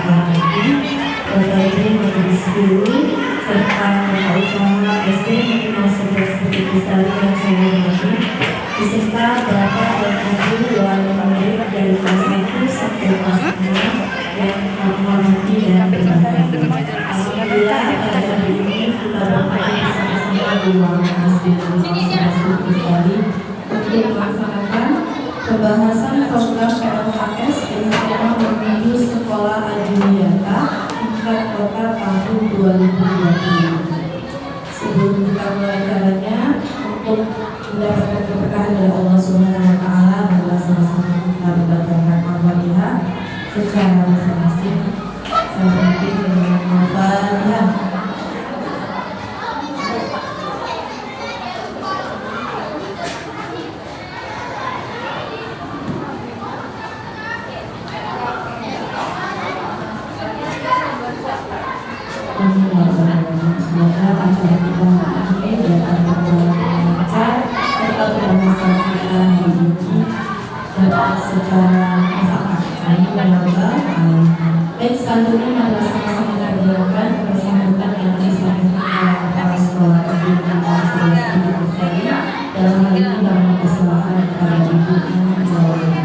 Bakti, Bapak Ibu Majelis Guru, serta Bapak Usaha SD Negeri 11 Bukit Lestari yang saya hormati, beserta Bapak dan Ibu wali murid dari kelas 1 sampai kelas 6 yang kami hormati dan berbangga. Alhamdulillah pada hari ini kita berkumpul bersama-sama di ruangan Masjid Bukit Lestari untuk melaksanakan pembahasan program PLKS dengan tema menuju sekolah adiwiyata tingkat kota tahun 2020. Sebelum kita mulai caranya, untuk mendapatkan keberkahan dari Allah Subhanahu Wa Taala, adalah sama-sama kita membacakan Al-Fatihah secara masing-masing. Saya berhenti dengan Al-Fatihah. Semoga acara kita ini dapat berjalan lancar serta pembahasan kita hari ini dapat secara mufakat. Dan selanjutnya adalah sama-sama kita berjalan persambutan yang disampaikan oleh kepala sekolah di Kelas 11 Bukit Lestari dalam hal ini dalam kesalahan kepada Ibu Maulana.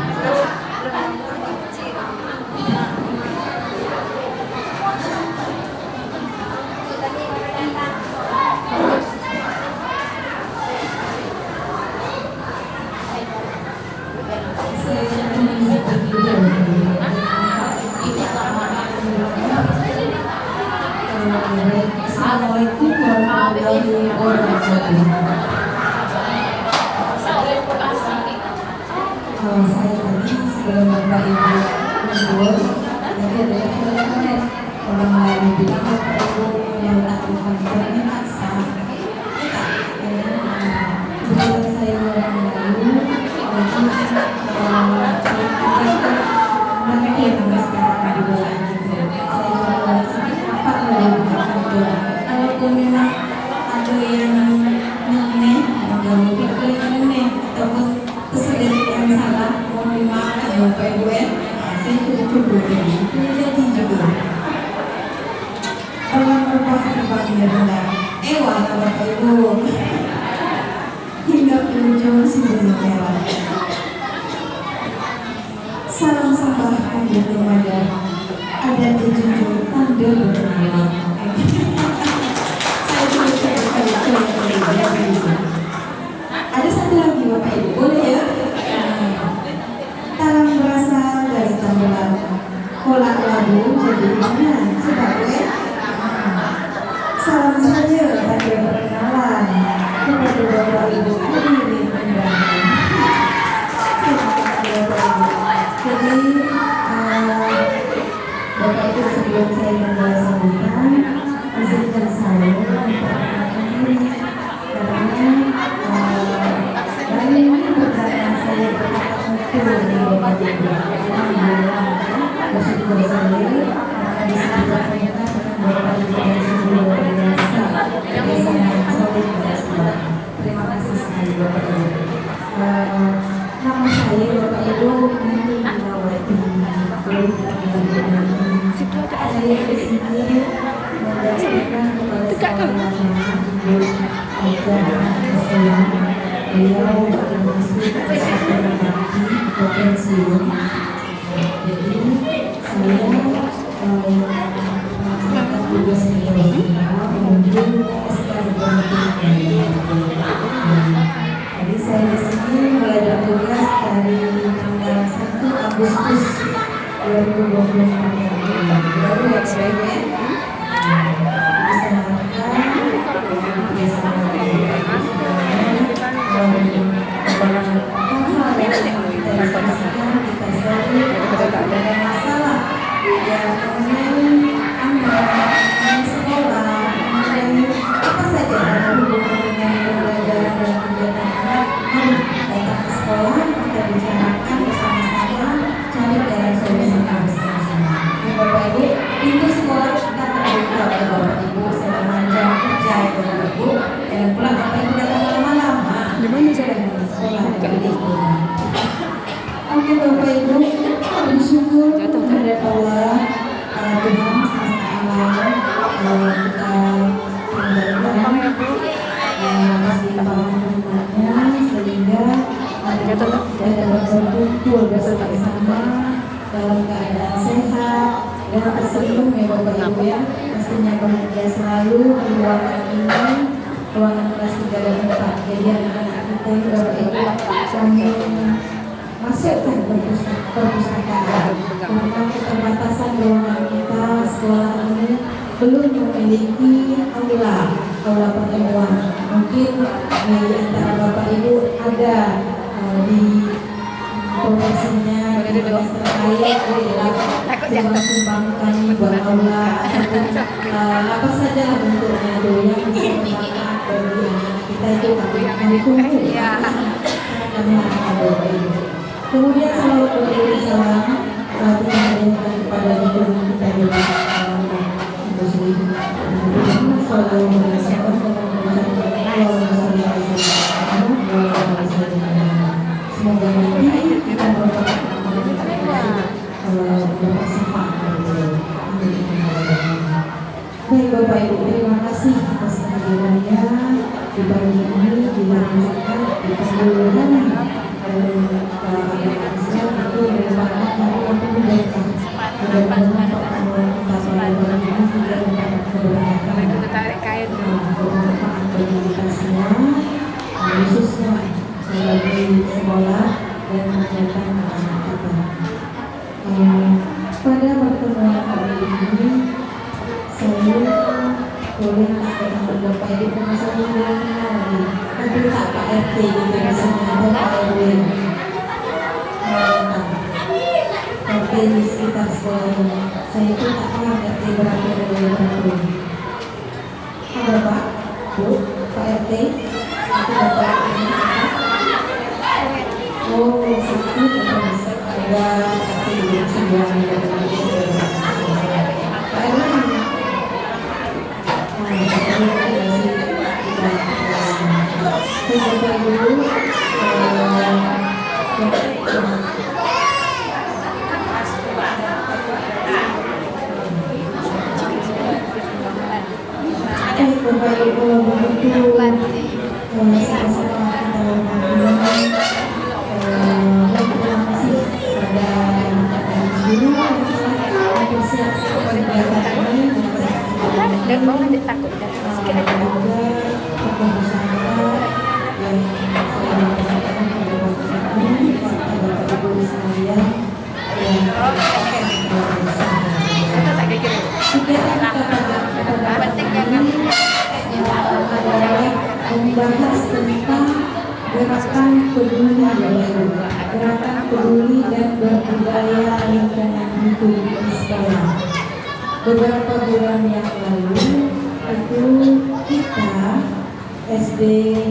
Assalamualaikum warahmatullahi wabarakatuh. Saya tadi sebelum Bapak Ibu mengumpul, tadi ada yang orang lain bilang Ibu yang melakukan permintaan sah. Kemudian saya orang lalu mereka yang mengatakan di bawah kalau memang ada yang mengenai atau mungkin mengenai ataupun kesadaran yang salah, mohon dimaafkan Bapak Ibu ya. Saya coba ini jadi juga kalau merupakan bagian benar Bapak Ibu hingga pengunjung sebenarnya. Salam sembah kanjeng Ramadan ada dijunjung tanda bernama. Ada satu lagi Bapak Ibu, boleh ya? Talam berasal dari tambulan kolak labu jadi mana? Coba ya. Salam saja pada perkenalan kepada Bapak Ibu hadirin undangan. Jadi Bapak Ibu sebelum saya memulai sambutan, izinkan saya memperkenalkan diri karena hari ini pertama saya berkata di Bapak Ibu bersyukur saya karena disebutkan ternyata dengan Bapak Ibu yang sungguh luar biasa yang sangat solid pada sekolah. Terima kasih sekali Bapak Ibu. Nama saya Bapak Ibu Mimi Minawati. Saya di sini mendapatkan kepada sekolah beliau masuk ke sekolah bakti pensiun. Jadi saya melaksanakan tugas beliau menuju Jadi saya di sini mulai bertugas dari tanggal 1 Agustus 2024 baru ya sebaiknya Oke Bapak Ibu, bersyukur kepada Allah berkumpul bersama-sama dalam keadaan sehat dan tersenyum ya Bapak Ibu ya. Pastinya bahagia selalu di ruangan ini, ruangan kelas 3 dan 4. Jadi anak-anak kita ini Bapak Ibu kami masukkan perpustakaan karena keterbatasan ruangan kita sekolah ini belum memiliki aula pertemuan. Mungkin di antara Bapak Ibu ada di profesinya di bidang terkait coba sumbangkan buat aula ataupun apa saja bentuknya itu yang bisa bermanfaat bagi anak kita itu kami tunggu kami akan Bapak Ibu. Kemudian salawat salam dihadirkan kepada guru kita di Muslim. Semoga nanti kita baik Bapak Ibu, terima kasih atas kehadirannya di pagi ini dilanjutkan di penduluan itu merupakan hari pendidikan. Mudah-mudahan pertemuan kita selalu berjalan juga mendapat keberkahan bermanfaat bagi kita semua, khususnya bagi sekolah dan kegiatan anak kita. Pada pertemuan kali ini saya boleh tak dengan Bapak Ibu karena saya bilang lagi, tapi tak Pak RT gitu misalnya atau Pak RW. RT di sekitar sekolah ini, saya itu tak paham RT berapa RW. Ada Pak, Bu, Pak RT, itu Bapak RT. Oh, satu ada RT di sebelah Pak RW. Dan mau nanti takut dan sedikit aja. Kita tak kira. Penting jangan membahas tentang gerakan peduli dan berbudaya lingkungan hidup di sekolah. Beberapa bulan yang lalu itu kita SD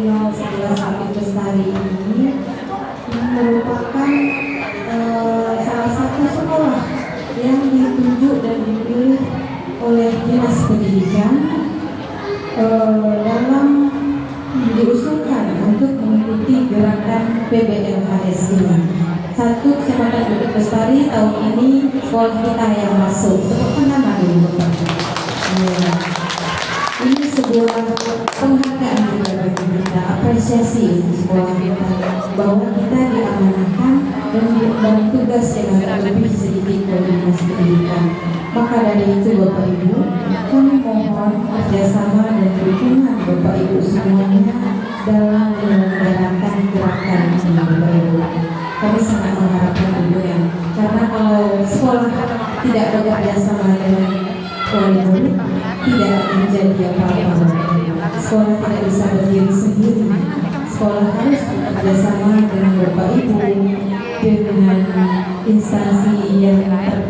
011 Apit Bestari ini merupakan salah satu sekolah yang ditunjuk dan dipilih oleh Dinas Pendidikan dalam diusulkan untuk mengikuti gerakan PBLHS ini. Satu Kecamatan Bukit Bestari tahun ini sekolah kita yang masuk. Sebutkan nama dulu Bapak. Ini sebuah penghargaan juga bagi kita, apresiasi untuk sekolah kita bahwa kita diamanahkan dan tugas yang lebih sedikit dari Dinas Pendidikan. Maka dari itu Bapak Ibu, kami mohon kerjasama dan dukungan Bapak Ibu semuanya dalam menyelenggarakan gerakan ini Bapak Ibu. Kami sangat mengharapkan dukungan karena kalau sekolah tidak bekerja sama dengan murid, tidak menjadi apa-apa. Sekolah tidak bisa berdiri sendiri. Sekolah harus bekerja sama dengan Bapak Ibu, dengan instansi yang terkait,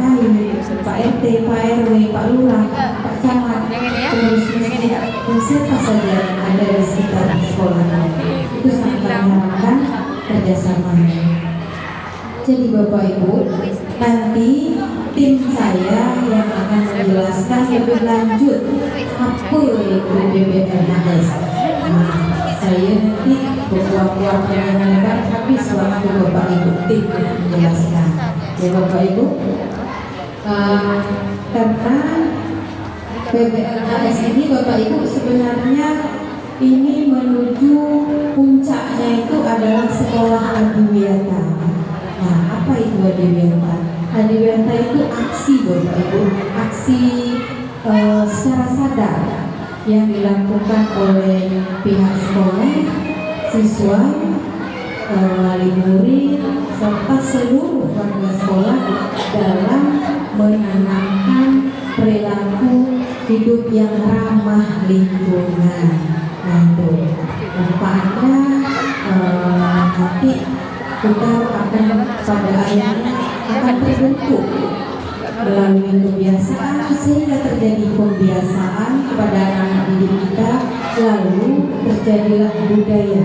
Pak RT, Pak RW, Pak Lurah, Pak Camat, pengurus masjid, dan siapa saja yang ada di sekitar sekolah. Itu sangat kami harapkan kerjasamanya. Jadi Bapak Ibu, nanti tim saya yang akan menjelaskan lebih lanjut apa itu PBLHS. Saya nanti berbuat-buat yang lebar, tapi sewaktu Bapak Ibu tim menjelaskan. Ya Bapak Ibu, karena PBLHS ini Bapak Ibu sebenarnya ini menuju puncaknya itu adalah sekolah adiwiyata. Nah, Apa itu Adiwiyanta? Adiwiyanta itu aksi Bapak Ibu, aksi secara sadar yang dilakukan oleh pihak sekolah, siswa, wali murid, serta seluruh warga sekolah dalam menanamkan perilaku hidup yang ramah lingkungan. Nah itu manfaatnya nanti kita akan pada akhirnya akan terbentuk melalui kebiasaan sehingga terjadi pembiasaan kepada anak-anak didik kita, lalu terjadilah budaya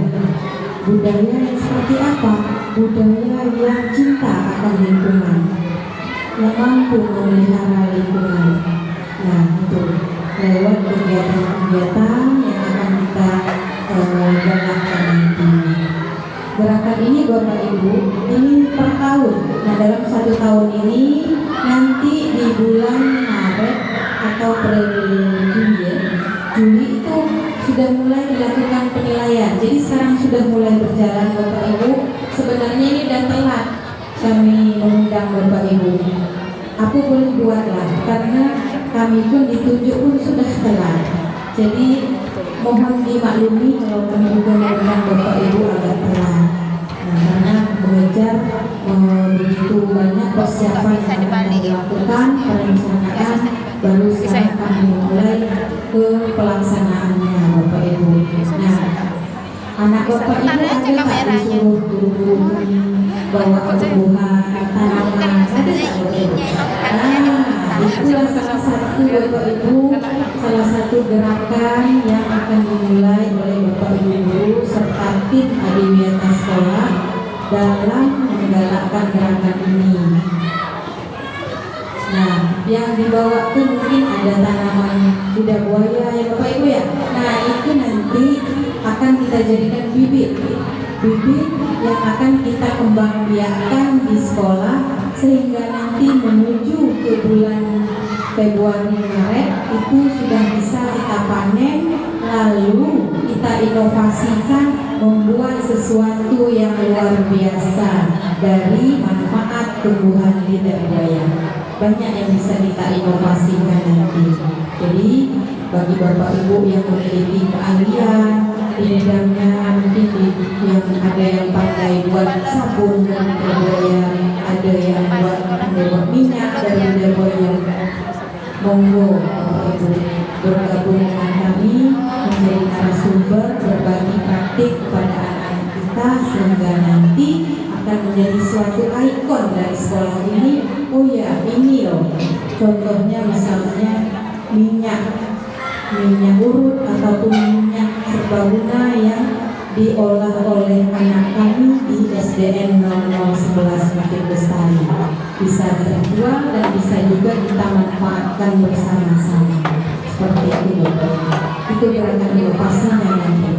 yang seperti apa? Budaya yang cinta akan lingkungan, yang mampu memelihara lingkungan. Nah itu lewat kegiatan-kegiatan yang akan kita galakkan nanti. Gerakan ini Bapak Ibu, ini per tahun. Nah dalam 1 tahun ini nanti di bulan Maret atau Juli itu sudah mulai dilakukan penilaian. Jadi sekarang sudah mulai berjalan Bapak Ibu. Sebenarnya ini udah telat kami mengundang Bapak Ibu. Aku boleh buatlah karena kami pun ditunjuk pun sudah telat. Jadi mohon dimaklumi kalau kami juga mengundang Bapak Ibu agak telat. Nah, karena mengejar begitu banyak persiapan yang kami lakukan, perencanaan, baru sekarang kami mulai ke pelaksanaannya Bapak Ibu. Nah, anak Bapak Ibu ada tak disuruh guru-guru bawa tumbuhan, tanaman, ada tak Bapak Ibu? Nah, itulah salah satu Bapak Ibu, salah satu gerakan yang akan dimulai oleh Bapak Ibu guru serta tim Adiwiyanta sekolah dalam menggalakkan gerakan ini. Nah, yang dibawa itu mungkin ada tanaman lidah buaya ya Bapak Ibu ya. Nah, itu nanti akan kita jadikan bibit yang akan kita kembang biakkan di sekolah sehingga nanti menuju ke bulan Februari Maret itu sudah bisa kita panen, lalu kita inovasikan membuat sesuatu yang luar biasa dari manfaat tumbuhan lidah buaya. Banyak yang bisa kita inovasikan nanti. Jadi bagi Bapak Ibu yang memiliki keahlian di bidangnya, mungkin yang ada yang pakai buat sabun lidah buaya, ada yang buat minyak dari lidah buaya. Monggo Bapak Ibu bergabung dengan kami menjadi narasumber berbagi praktik kepada anak-anak kita sehingga nanti akan menjadi suatu ikon dari sekolah ini. Oh ya, ini loh contohnya, misalnya minyak urut ataupun minyak serbaguna yang diolah oleh anak kami di SDN 0011 Bukit Bestari. Bisa terjual dan bisa juga kita manfaatkan bersama-sama. Seperti itu Bapak. Itu gerakan inovasinya nanti.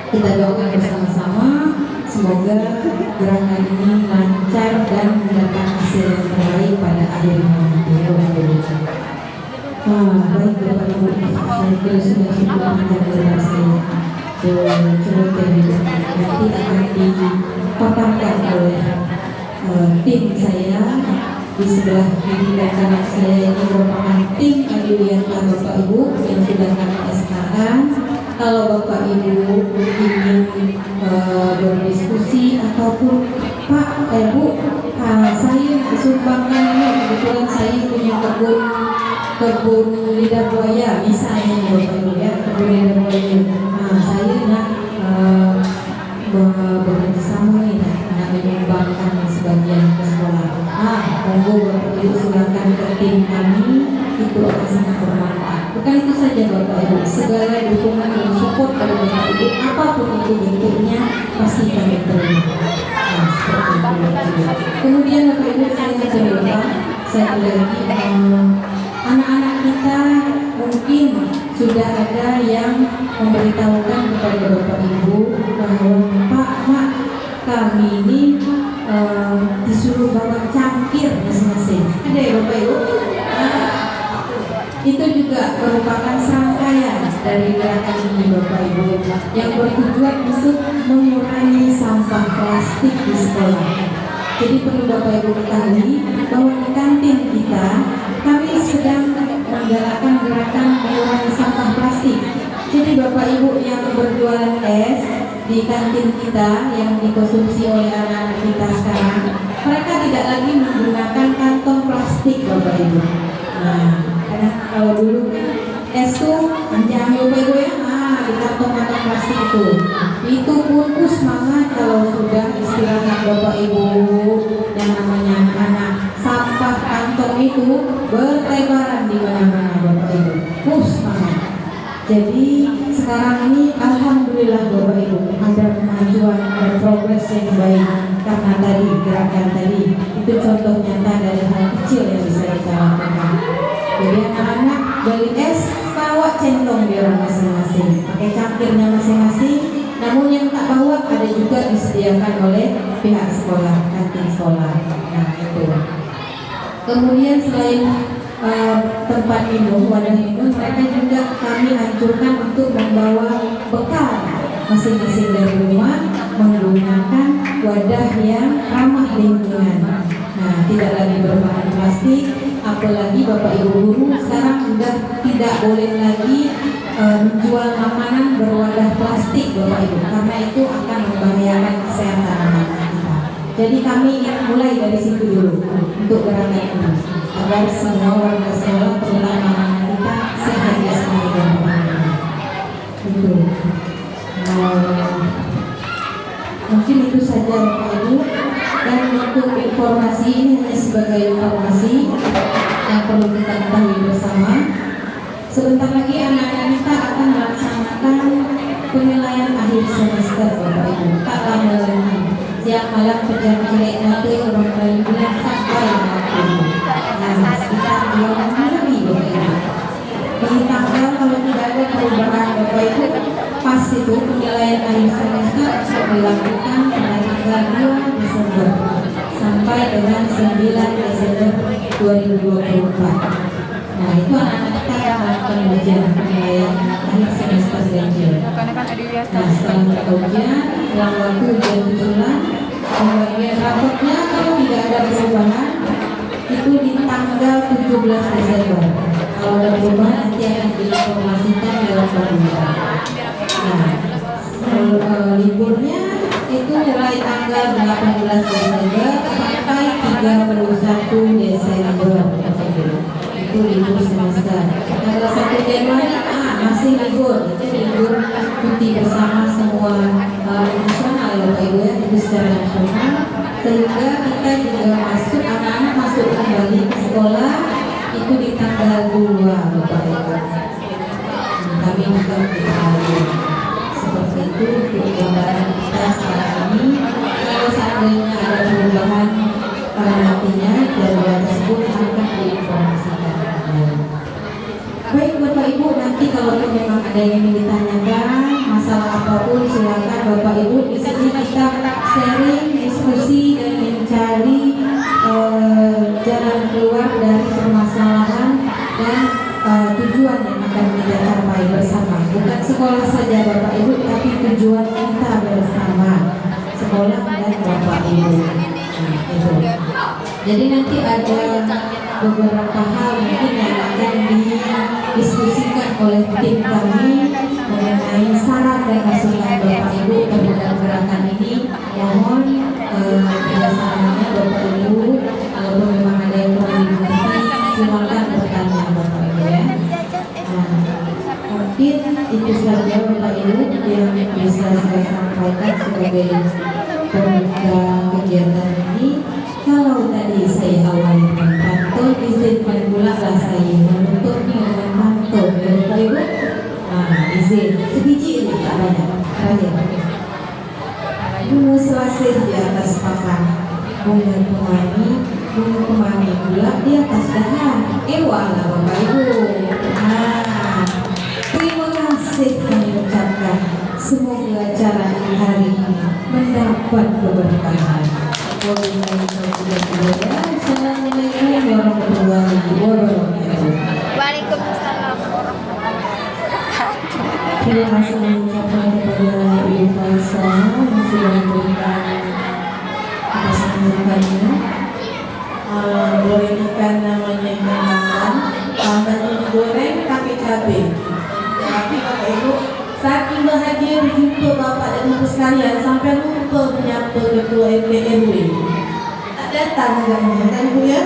Kita doakan bersama-sama semoga gerakan ini lancar dan mendapat hasil yang terbaik pada akhirnya nanti. Baik Bapak Ibu, saya kira sudah cukup panjang lebar saya. Nanti akan dipaparkan oleh tim saya di sebelah kiri dan kanan saya. Ini merupakan tim Adiwiyanta Bapak Ibu yang sudah kami SK-kan. Kalau Bapak Ibu ingin berdiskusi ataupun Pak, Bu, saya sumbangkan ini, kebetulan saya punya kebun lidah buaya misalnya Bapak Ibu ya, kebun lidah buaya. Saya nak bekerjasama nih, nak menyumbangkan sebagian ke sekolah. Monggo Bapak Ibu silakan ke tim kami, itu akan sangat bermanfaat. Bukan itu saja Bapak Ibu, segala dukungan dan support dari Bapak Ibu apapun itu bentuknya pasti kami terima. Seperti itu. Kemudian Bapak Ibu saya lagi anak-anak kita mungkin sudah ada yang memberitahukan kepada Bapak Ibu bahwa Pak, Mak, kami ini disuruh bawa cangkir masing-masing. Ada ya Bapak Ibu? Itu juga merupakan serangkaian dari gerakan ini Bapak Ibu yang bertujuan untuk mengurangi sampah plastik di sekolah. Jadi perlu Bapak Ibu ketahui bahwa di kantin kita kami sedang menggalakkan gerakan mengurangi sampah plastik. Jadi Bapak Ibu yang berjualan es di kantin kita yang dikonsumsi oleh anak-anak kita sekarang, mereka tidak lagi menggunakan kantong plastik Bapak Ibu. Nah, karena kalau dulu es tuh jangan Bapak Ibu ya, di kantong-kantong plastik itu pun semangat kalau sudah istirahat Bapak Ibu yang namanya anak sampah kantong itu bertebaran di mana-mana Bapak Ibu. Semangat. Jadi sekarang ini alhamdulillah Bapak Ibu ada kemajuan dan progres yang baik karena tadi gerakan tadi itu contoh nyata dari hal kecil yang bisa kita lakukan. Jadi anak-anak beli es bawa centong di rumah masing-masing, pakai cangkirnya masing-masing. Namun yang tak bawa ada juga disediakan oleh pihak sekolah, kantin sekolah. Nah itu. Kemudian selain tempat minum, wadah minum, mereka juga kami anjurkan untuk membawa bekal masing-masing dari rumah menggunakan wadah yang ramah lingkungan. Nah, tidak lagi berbahan plastik, apalagi Bapak Ibu guru sekarang sudah tidak boleh lagi menjual makanan berwadah plastik Bapak Ibu, karena itu akan membahayakan kesehatan anak-anak kita. Jadi kami ingin mulai dari situ dulu untuk gerakan ini, agar semua warga sekolah terutama anak-anak kita sehat ya semuanya. Itu. Mungkin itu saja Bapak Ibu. Dan untuk informasi ini hanya sebagai informasi yang perlu kita ketahui bersama. Sebentar lagi anak-anak kita akan melaksanakan penilaian akhir semester Bapak Ibu. Tak lama lagi. Siang malam kerja jelek nanti orang lain bilang sampai nanti. Nah, sekitar 2 minggu lagi Bapak Ibu. Di tanggal kalau tidak ada perubahan Bapak Ibu, pas itu penilaian akhir semester akan dilakukan pada tanggal 2 Desember sampai dengan 9 Desember 2024. Nah itu anak-anak kita yang melakukan ujian penilaian akhir semester ganjil. Nah setelah mereka ujian, dalam waktu ujian susulan, pembagian rapotnya kalau tidak ada perubahan itu di tanggal 17 Desember. Kalau ada perubahan nanti akan diinformasikan dalam bulan. Nah, liburnya itu mulai tanggal 18 Desember sampai 31 Desember. Itu libur semester. Tanggal 1 Januari masih libur. Jadi libur cuti bersama semua nasional Bapak Ibu ya, itu secara nasional. Sehingga kita juga masuk, anak-anak masuk kembali ke sekolah itu di tanggal 2 Bapak Ibu. Kami juga diketahui seperti itu untuk gambaran kita sekarang ini. Kalau seandainya ada perubahan pada nantinya jadwal tersebut akan diinformasikan. Baik Bapak Ibu, nanti kalau memang ada yang ingin ditanyakan masalah apapun silakan Bapak Ibu. Di sini kita sharing, diskusi dan mencari jalan keluar dari permasalahan dan tujuan yang akan kita capai bersama. Bukan sekolah saja Bapak Ibu, tapi tujuan kita bersama, sekolah dan Bapak Ibu. Jadi nanti ada beberapa hal mungkin yang akan didiskusikan oleh tim kami mengenai saran dan masukan Bapak Ibu terhadap gerakan ini. Mohon kerjasamanya Bapak Ibu. Kalau memang ada yang perlu dimengerti, silakan bertanya Bapak Ibu ya. Mungkin itu saja Bapak Ibu yang bisa saya sampaikan sebagai pembuka kegiatan ini. Kalau tadi saya awali dengan pantun, izinkan pula lah saya menutupnya dengan pantun ya Bapak Ibu. Izin sebiji ini tak banyak. Bunga selasih di atas papan, bunga kemami pula di atas dahan. Ewalah Bapak Ibu. Terima kasih kami ucapkan. Semoga acara hari ini mendapat keberkahan. Assalamualaikum warahmatullahi wabarakatuh. Waalaikumsalam warahmatullahi wabarakatuh. Terima kasih mengucapkan kepada Ibu Faisal yang sudah memberikan atas cabai. Tapi Bapak Ibu, saking bahagia berjumpa Bapak dan Ibu sekalian sampai lupa menyapa Ketua RT RW. Tak datang agaknya kan Ibu ya?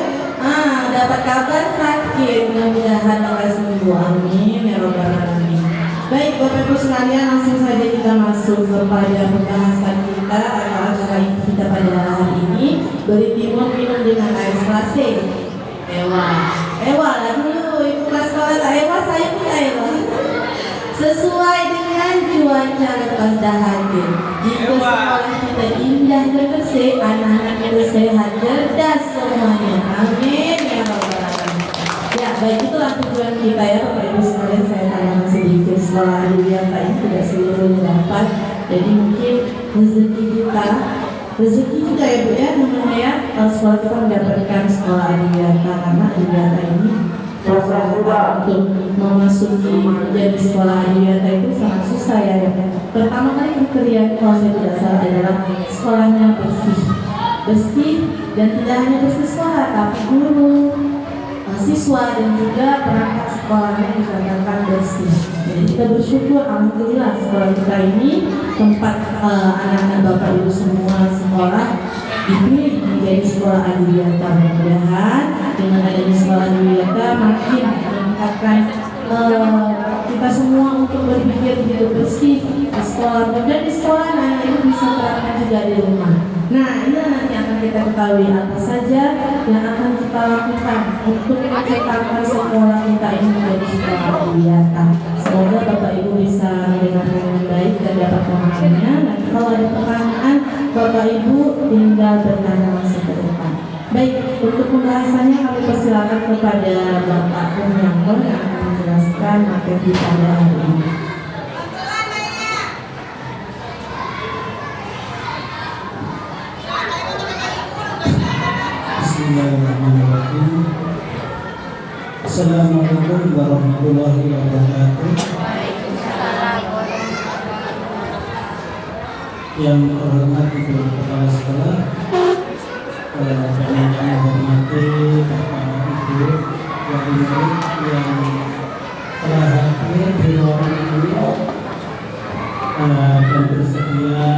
Dapat kabar sakit, mudah-mudahan akan sembuh. Amin ya Rabbal Alamin. Baik Bapak Ibu sekalian, langsung saja kita masuk kepada pembahasan kita atau acara kita pada hari ini. Beri timun minum dengan air selasi. Ewa lah dulu, ibu kelas sekolah tak ewa, saya pun ewa. Sesuai dengan cuaca lepas dahaga. Jika sekolah kita indah dan bersih, anak-anak kita sehat, cerdas semuanya. Amin ya Rabbal Alamin. Ya, baik, itulah tujuan kita ya Bapak Ibu sekalian. Saya tanya sedikit sekolah Adiwiyata ini tidak seluruhnya dapat. Jadi mungkin rezeki juga ya Bu ya, namanya ya, sekolah kita mendapatkan sekolah Adiwiyata, karena Adiwiyata ini untuk memasuki menjadi sekolah Adiwiyata itu sangat susah ya. Pertama kali kriteria kalau saya tidak salah adalah sekolahnya bersih dan tidak hanya bersih sekolah tapi guru, siswa dan juga perangkat sekolahnya dikatakan bersih. Jadi kita bersyukur alhamdulillah sekolah kita ini tempat anak-anak Bapak Ibu semua sekolah dipilih menjadi sekolah Adiwiyata. Mudah-mudahan dengan adanya sekolah Adiwiyata makin meningkatkan kita semua untuk berpikir hidup bersih di sekolah, dan di sekolah anak itu bisa terapkan juga di rumah. Nah, ini nanti akan kita ketahui apa saja yang akan kita lakukan untuk menciptakan sekolah kita ini menjadi sekolah Adiwiyata. Semoga Bapak Ibu bisa mendengar dengan baik dan dapat memahaminya. Nanti kalau ada pertanyaan, Bapak Ibu tinggal bertanya langsung ke depan. Baik, untuk pembahasannya kami persilakan kepada Bapak Umyangkon yang akan menjelaskan materi pada hari ini. Bismillahirrahmanirrahim. Assalamualaikum warahmatullahi wabarakatuh. Yang terhormat Ibu Kepala Sekolah, yang kami hormati Bapak Ibu wali murid yang telah hadir di ruangan ini dan bersedia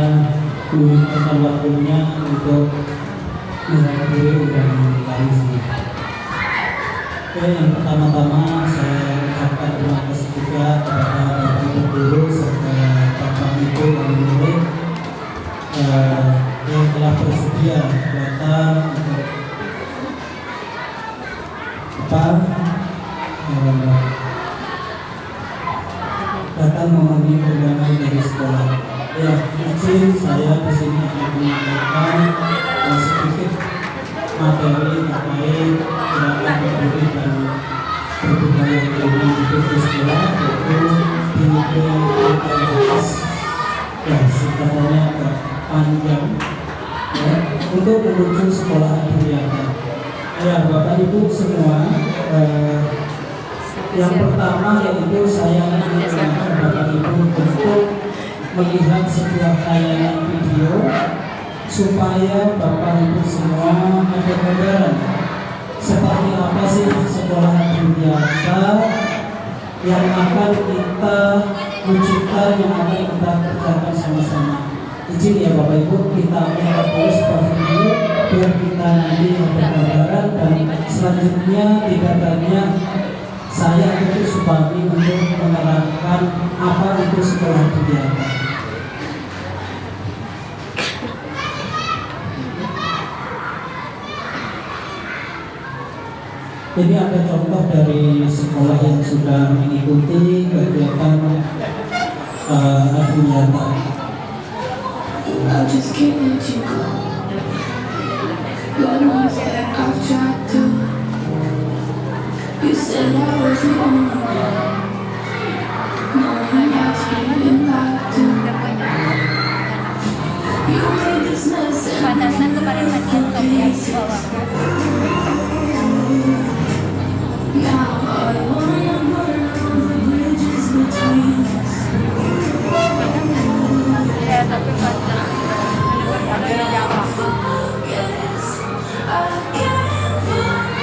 menyempatkan waktunya untuk menghadiri undangan kami sini. Yang pertama-tama saya ucapkan terima kasih juga kepada Ibu Guru serta Bapak Ibu wali murid yang telah bersedia datang untuk datang memenuhi undangan dari sekolah. Ya, izin saya di sini akan menyampaikan sedikit materi terkait gerakan peduli dan berbudaya lingkungan hidup di sekolah, yaitu BPKS. Ya, singkatannya agak panjang ya, untuk menuju sekolah Adiwiyata. Ya, Bapak Ibu semua, yang pertama yaitu saya mengajak Bapak Ibu untuk melihat sebuah tayangan video supaya Bapak Ibu semua ada gambaran seperti apa sih sekolah Adiwiyata yang akan kita wujudkan, yang akan kita kerjakan sama-sama. Izin ya Bapak Ibu, kita melihat dulu sebuah video biar kita nanti ada gambaran, dan selanjutnya tidak banyak saya itu Subami untuk menerangkan apa itu sekolah Adiwiyata. Ini ada contoh dari sekolah yang sudah mengikuti kegiatan Adiwiyata. I just can't let you go. God knows that I've tried to. You said I was the only one. No one else getting lied to. You made this mess and Panasnya kemarin macam kopi bawah. now I wanna burn all the bridges between us. Ya, tapi panjang. Yes, I can't find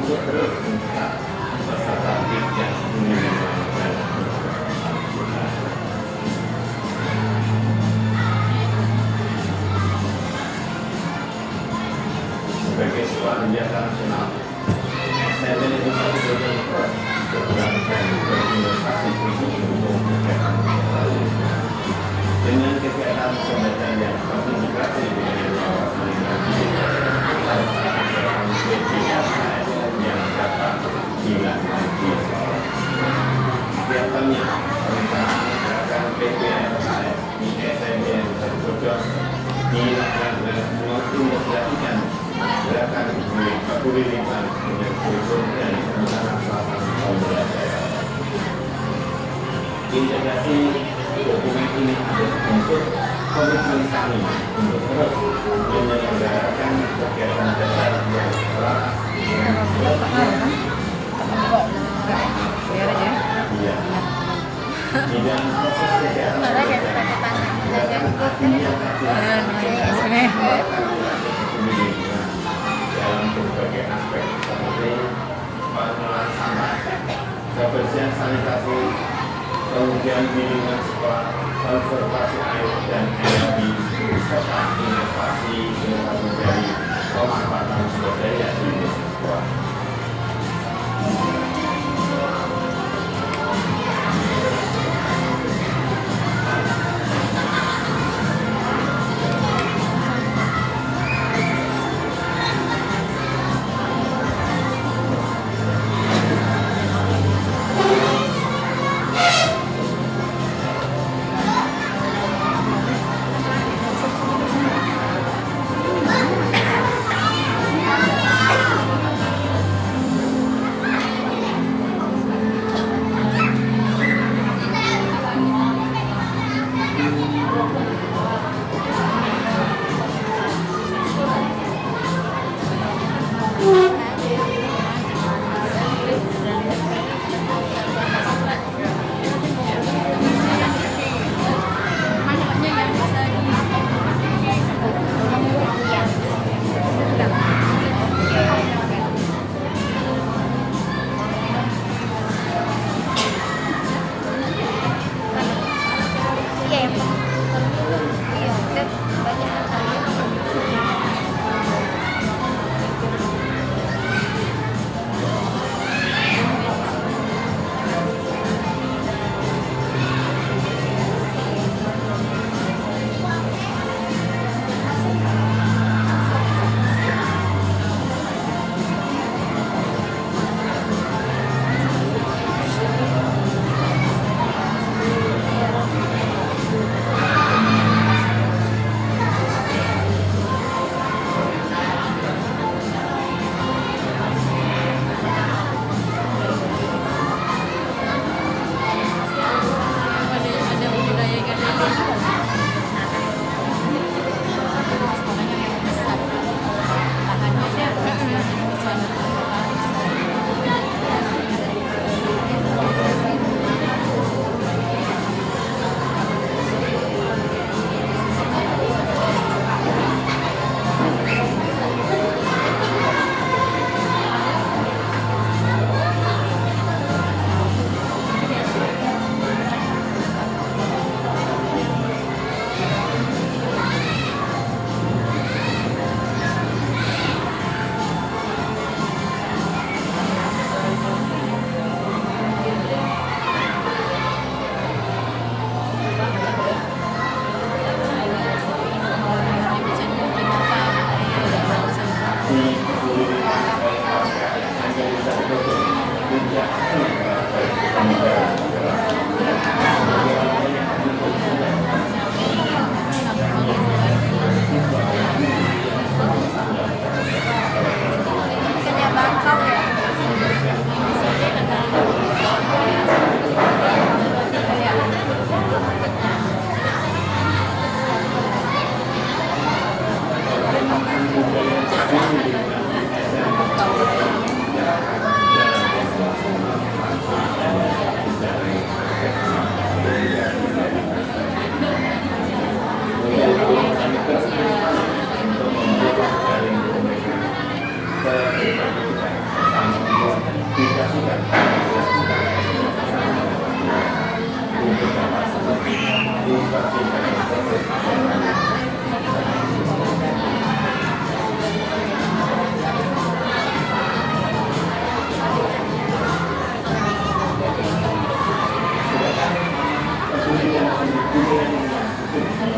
untuk terus mencetak peserta didik yang minimal dan berkelanjutan. Sebagai sebuah kegiatan nasional, SNM itu satu program dan berinovasi untuk mendukung kegiatan dengan kegiatan pembelajaran yang terintegrasi dengan wawasan lingkungan serta kegiatan PPLKS yang dapat dilakukan di sekolah. Kegiatannya perencanaan gerakan PPLKS di SNM terpojok dilakukan dengan mengintegrasikan gerakan kekulilipan dengan kurikulum dan rencana pelaksanaan pembelajaran. Integrasi dokumen ini adalah bentuk komitmen kami untuk terus menyelenggarakan kegiatan dasar yang selaras dengan Biar aja. Iya. Di dalam proses kegiatan Malah ya, dalam berbagai aspek seperti pengelolaan sampah, kebersihan sanitasi, kemudian lingkungan sekolah, konservasi air dan energi, serta inovasi dari pemanfaatan sumber daya di sekolah.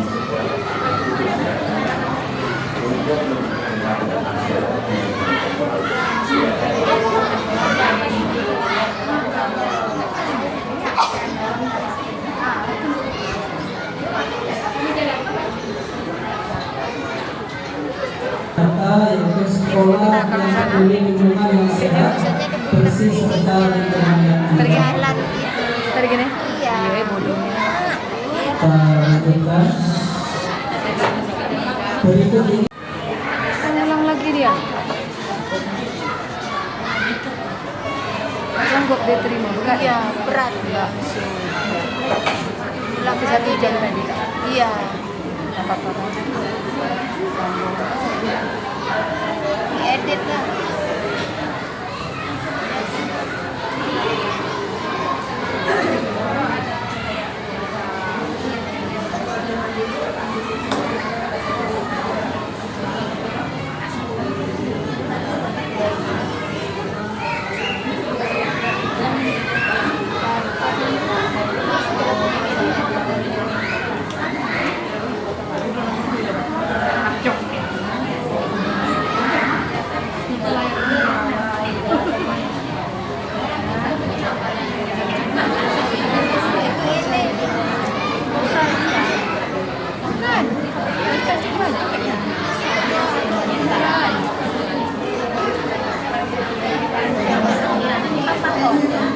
sebuah untuk menentukan dan hasil Kata yaitu sekolah yang peduli lingkungan yang sehat, bersih serta lingkungan yang Pergi aman. halan gitu. Pergi nih? Iya. Iya, bodohnya. Kita lanjutkan. Berikut ini Ulang lagi dia. Sanggup dia terima, berat? Iya, berat. Ya. Ulang satu jam tadi, Kak? Iya. Apa-apa. Edit lah.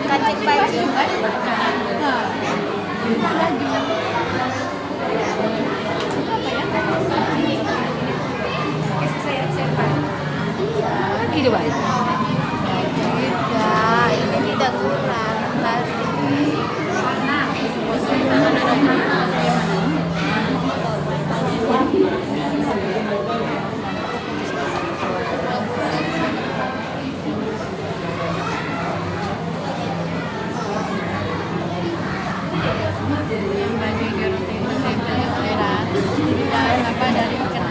Kancing baju. Gitu, Pak. Tidak, ini tidak kurang.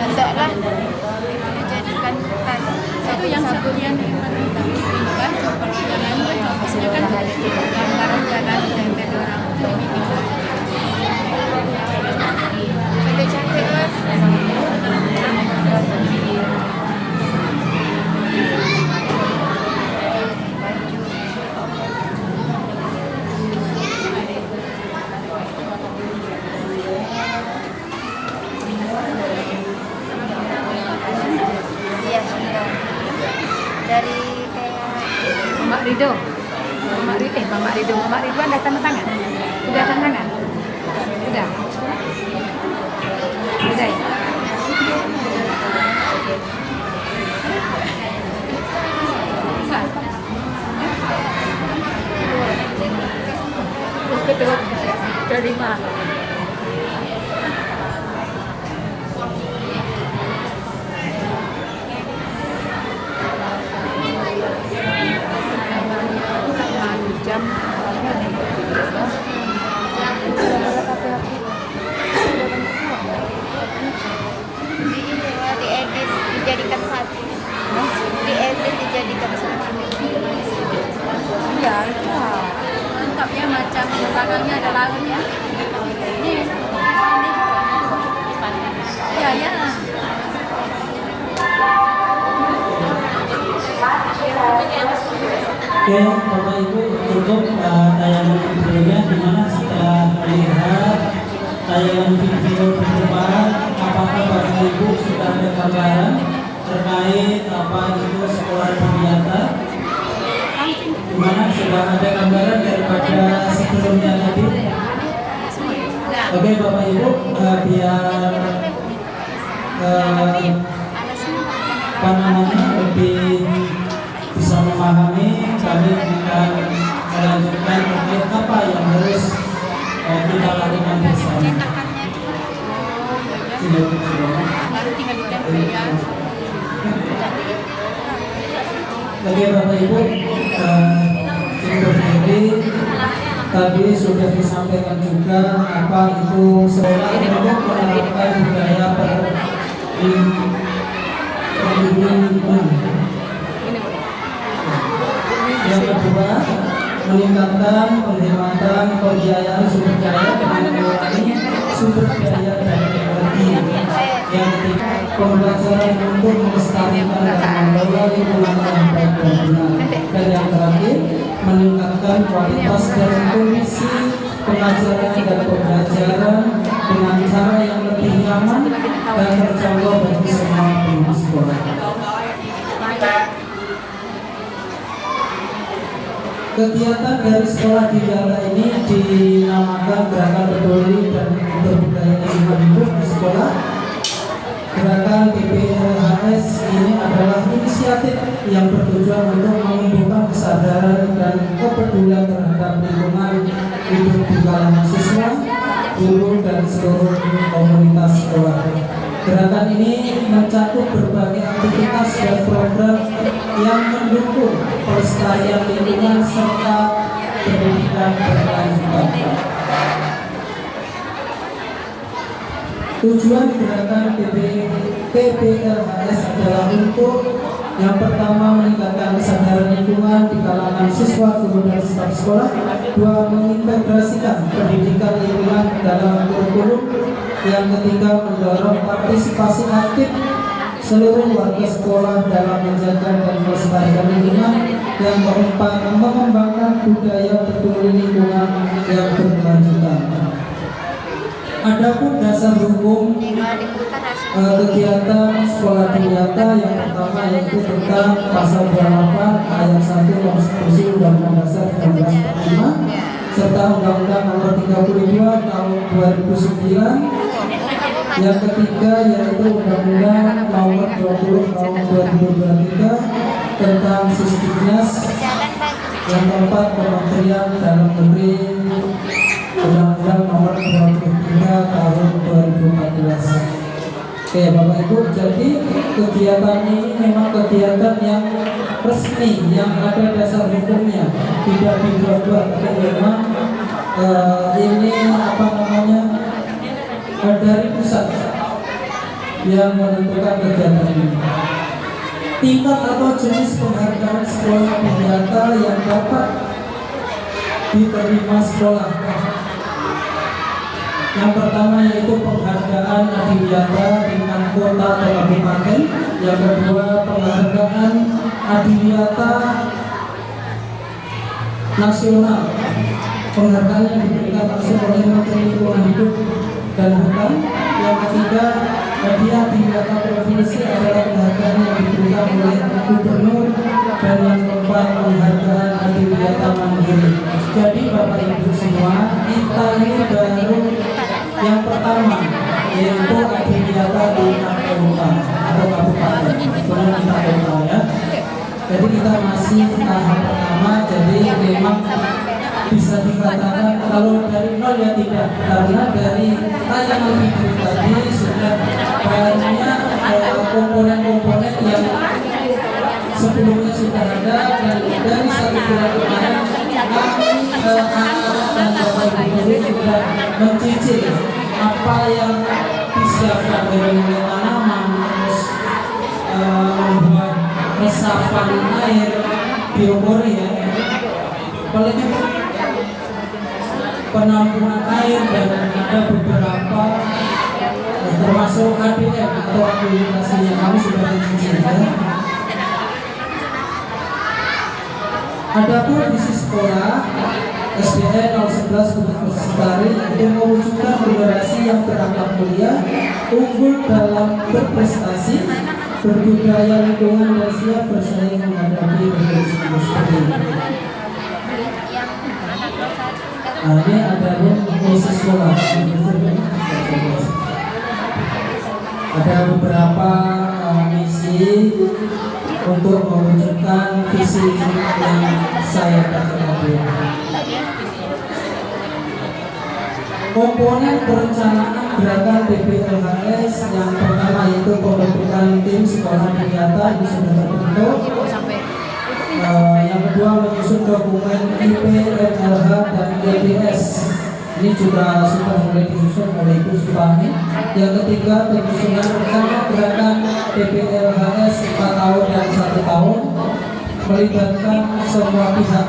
Enggak lah, itu dijadikan tas. Itu yang satunya kan maksudnya kan gambaran jalan tempel orang udah capek lah. Iya, sudah. Dari kayak Mbak Rido. Mbak Ridwan udah tanda tangan? Udah tanda tangan? Udah. Udah ya? Betul. Dari mana? Jam diedit dijadikan satu, diedit dijadikan satu. Iya, lengkap ya, macam belakangnya ada laut ya. Ini ya ya. Oke, Bapak Ibu, cukup tayangan videonya, dimana setelah melihat tayangan video percobaan, apakah Bapak Ibu sudah ada gambaran terkait apa itu sekolah pembiata? Dimana sudah ada gambaran daripada sebelumnya tadi? Oke Bapak Ibu, biar apa namanya lebih bisa memahami, kami akan melanjutkan terkait apa yang harus kita lakukan bersama. Baru tinggal ditempel ya. Oke Bapak Ibu, untuk ini tadi sudah disampaikan juga apa itu sekolah untuk menerapkan budaya perlindungan. Yang kedua, meningkatkan penghematan pembiayaan sumber daya dengan mengurangi sumber daya dari Yang ketiga, pembelajaran untuk melestarikan dan mengelola lingkungan yang baik dan benar. Dan yang terakhir, meningkatkan kualitas dan kondisi pengajaran dan pembelajaran dengan cara yang lebih nyaman dan terjangkau bagi semua penghuni sekolah. Kegiatan dari sekolah Diwiata ini dinamakan Gerakan Peduli dan Berbudaya Lingkungan Hidup di sekolah. Gerakan DPLHS ini adalah inisiatif yang bertujuan untuk menumbuhkan kesadaran dan kepedulian terhadap lingkungan hidup di kalangan siswa, guru, dan seluruh komunitas sekolah. Gerakan ini mencakup berbagai aktivitas dan program yang mendukung pelestarian lingkungan serta pendidikan berkelanjutan. Tujuan gerakan PPLHS adalah untuk yang pertama meningkatkan kesadaran lingkungan di kalangan siswa, guru, dan staf sekolah. Dua, mengintegrasikan pendidikan lingkungan dalam kurikulum. Yang ketiga, mendorong partisipasi aktif seluruh warga sekolah dalam menjaga dan melestarikan lingkungan. Yang keempat, mengembangkan budaya peduli lingkungan yang berkelanjutan. Adapun dasar hukum kegiatan sekolah Diwiata yang pertama yaitu tentang pasal 28 ayat 1 Konstitusi Undang-Undang Dasar 1945 serta Undang-Undang Nomor 32 Tahun 2009. Yang ketiga yaitu Undang-Undang Nomor 20 Tahun 2023 tentang Sisdiknas. Yang keempat, Kementerian Dalam Negeri, Undang-Undang Nomor 23 Tahun 2014. Oke Bapak Ibu, jadi kegiatan ini memang kegiatan yang resmi, yang ada dasar hukumnya, tidak dibuat-buat, tapi memang ini dari pusat yang menentukan kegiatan ini. Tingkat atau jenis penghargaan sekolah Diwiata yang dapat diterima sekolah. Yang pertama yaitu penghargaan Adiwiata tingkat kota atau kabupaten. Yang kedua penghargaan Adiwiata nasional. Penghargaan yang diberikan langsung oleh Menteri Lingkungan Hidup dan Hutan. Yang ketiga, hadiah Adiwiata provinsi adalah penghargaan yang diberikan oleh Gubernur. Dan yang keempat, penghargaan Adiwiata mandiri. Jadi Bapak Ibu semua, kita ini baru yang pertama yaitu Adiwiata tingkat kota atau kabupaten, bukan tingkat kota ya. Jadi kita masih tahap pertama, jadi memang bisa dikatakan kalau dari nol ya tidak, karena dari tayangan video tadi sudah banyak komponen-komponen yang sebelumnya sudah ada, dan dari satu bulan kemarin kami dan Bapak Ibu sudah mencicil apa yang disiapkan dari tanaman, terus membuat resapan air biopori ya, apalagi penampungan air, dan ada beberapa termasuk ADM atau akreditasi yang kami sudah mencicil ya. Adapun visi sekolah SDN 011 Bukit Lestari itu mewujudkan generasi yang berakhlak mulia, unggul dalam berprestasi, berbudaya lingkungan, dan siap bersaing menghadapi revolusi industri. Nah, ini ada visi sekolah. Ada beberapa misi untuk mewujudkan visi yang saya katakan. Komponen perencanaan gerakan DPLHS yang pertama yaitu pembentukan tim sekolah Diwiata ini sudah terbentuk. Yang kedua menyusun dokumen IP, MLH, dan DDS. Ini juga sudah mulai disusun oleh Ibu Supani. Yang ketiga penyusunan rencana gerakan DPLHS 4 tahun dan 1 tahun melibatkan semua pihak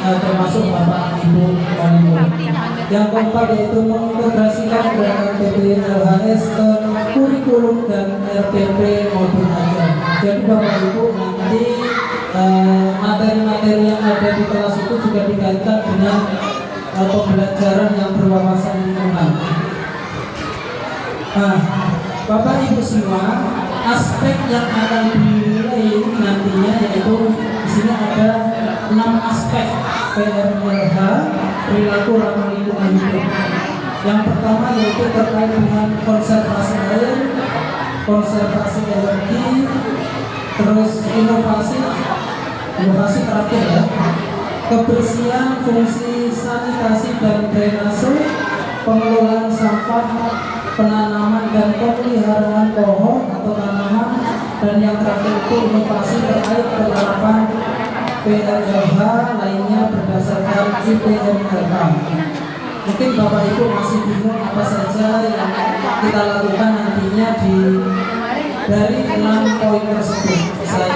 termasuk Bapak Ibu Wali Murid. Yang keempat yaitu mengintegrasikan gerakan DPLHS ke kurikulum kurikulum dan RPP modul ajar. Jadi Bapak Ibu nanti materi-materi yang ada di kelas itu juga dikaitkan dengan pembelajaran yang berwawasan lingkungan. Nah, Bapak Ibu semua, aspek yang akan dinilai nantinya yaitu di sini ada 6 aspek PRLH, perilaku ramah lingkungan hidup. Yang pertama yaitu terkait dengan konservasi air, konservasi energi, terus inovasi terakhir ya, kebersihan, fungsi sanitasi dan drainase, pengelolaan sampah, penanaman dan pemeliharaan pohon atau tanaman, dan yang terakhir itu inovasi terkait penerapan PRLH lainnya berdasarkan IPMRK. Mungkin Bapak Ibu masih bingung apa saja yang kita lakukan nantinya dari 6 poin tersebut. Saya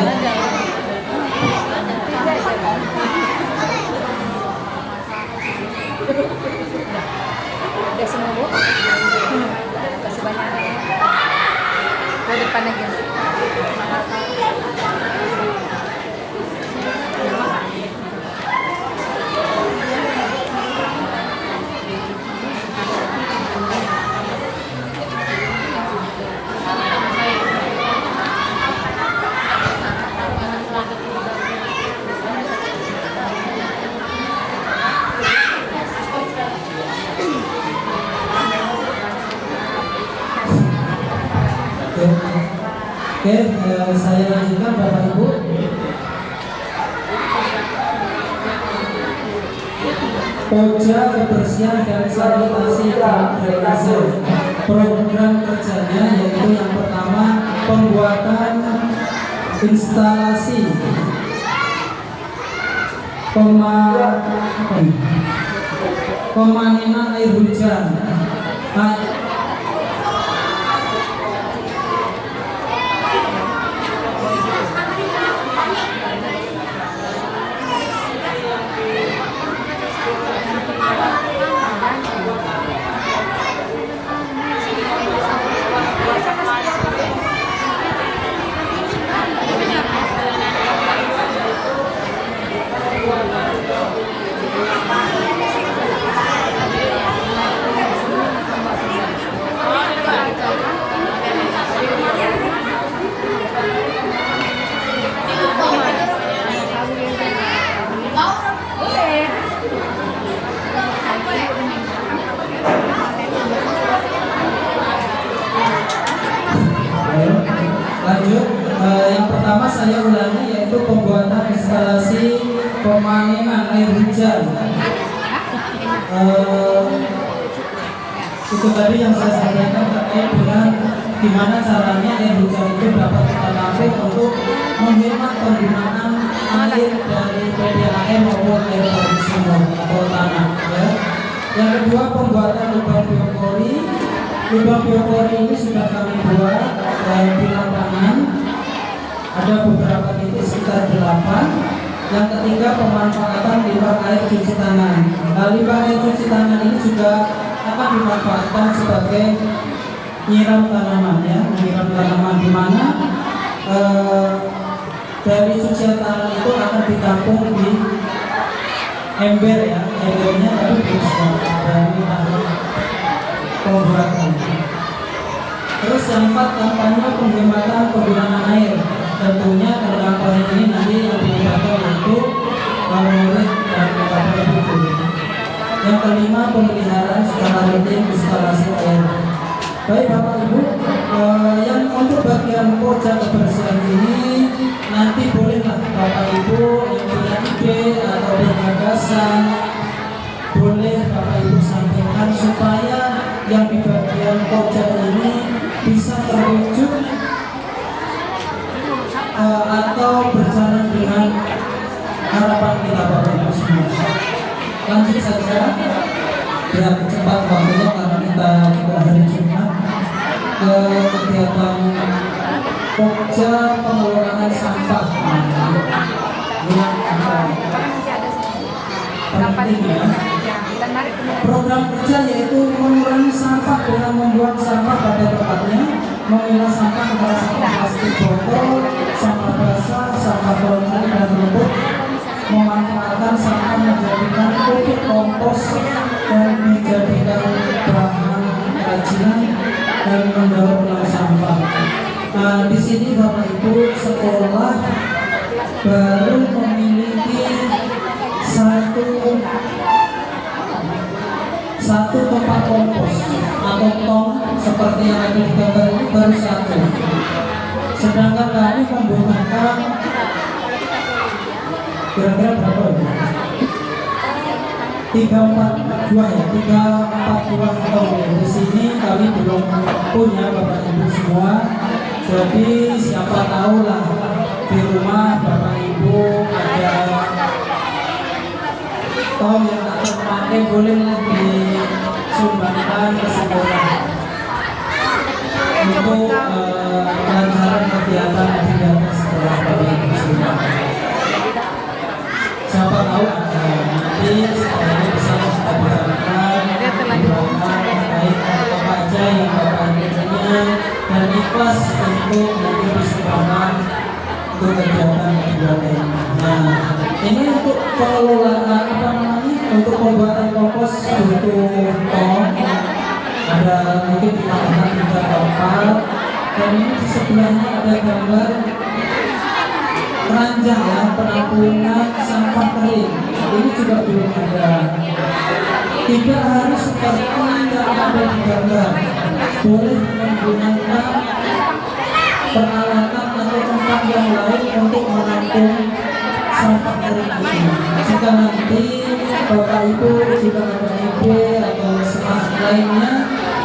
Udah semua Bu? Kasih banyak. Ke depan aja. Oke, saya lanjutkan Bapak Ibu. Koja kebersihan dan sanitasi dan drainase. Program kerjanya yaitu yang pertama pembuatan instalasi pemanenan air hujan. Lanjut, yang pertama saya ulangi yaitu pembuatan instalasi pemanenan air hujan. Itu tadi yang saya sampaikan terkait dengan gimana caranya air hujan itu dapat kita tampung untuk menghemat penggunaan air dari PDAM maupun air dari sumur atau tanah. Ya. Yang kedua pembuatan lubang biopori. Lubang biopori ini sudah kami buat di lapangan, ada beberapa titik sekitar 8. Yang ketiga pemanfaatan limbah air cuci tangan. Nah, limbah air cuci tangan ini juga akan dimanfaatkan sebagai nyiram tanaman ya, menyiram tanaman di mana dari cucian tangan itu akan ditampung di ember ya, embernya tapi bisa dari pembuatan. Terus yang 4 kampanye penghematan penggunaan air. Tentunya kalau kampanye ini nanti yang digunakan untuk murid dan Bapak Ibu guru. Yang kelima pemeliharaan secara rutin instalasi air. Baik Bapak Ibu, yang untuk bagian koja kebersihan ini nanti bolehlah Bapak Ibu yang punya ide atau gagasan boleh Bapak Ibu sampaikan supaya yang di bagian koja ini bisa terwujud atau berjalan dengan harapan kita Bapak Ibu semua. Lanjut saja biar cepat waktunya karena kita juga hari Jumat ke kegiatan Pokja pengelolaan sampah. Penting ya. Program kerja yaitu mengurangi sampah dengan membuang sampah pada tempatnya, memilah sampah kepada sampah plastik botol, sampah basah, sampah plastik dan rumput, memanfaatkan sampah menjadikan pupuk kompos dan dijadikan bahan kerajinan dan mendaur ulang sampah. Nah, di sini Bapak Ibu sekolah baru memiliki satu tempat kompos atau tong seperti yang ada di gambar ini baru satu. Sedangkan kami membutuhkan kira-kira berapa? 3-4 buah tong. Di sini kami belum punya Bapak Ibu semua. Jadi siapa tahu lah di rumah Bapak Ibu ada tong yang tak terpakai, bolehlah disumbangkan ke sekolah untuk kelancaran kegiatan sekolah Bapak Ibu semua. Siapa tahu nanti sekolahnya bisa membicarakan baik apa aja yang Bapak Ibu punya dan ikhlas untuk nanti disumbangkan untuk kegiatan ini. Nah, ini untuk pengelolaan untuk pembuatan kompos butuh tong. Ada mungkin ditambahkan 3 kapal. Dan ini di sebelahnya ada gambar keranjang ya, penampungan sampah kering. Ini juga belum ada. Tidak harus seperti yang ada di gambar. Boleh menggunakan peralatan atau tempat yang lain untuk menampung sampah kering ini. Jika nanti Bapak Ibu juga ada ide atau semangat lainnya,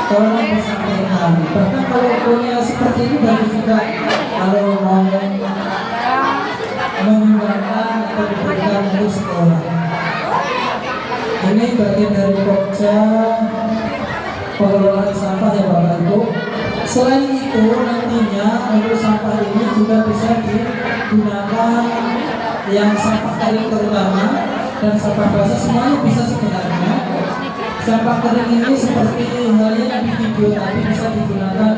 tolong disampaikan. Bahkan kalau punya seperti ini bagus juga kalau mau menyumbangkan atau diberikan untuk sekolah. Ini bagian dari Pokja pengelolaan sampah ya Bapak Ibu. Selain itu nantinya untuk sampah ini juga bisa digunakan yang sampah kering terutama dan sampah basah semuanya bisa sebenarnya. Sampah kering ini seperti halnya yang di video tadi bisa digunakan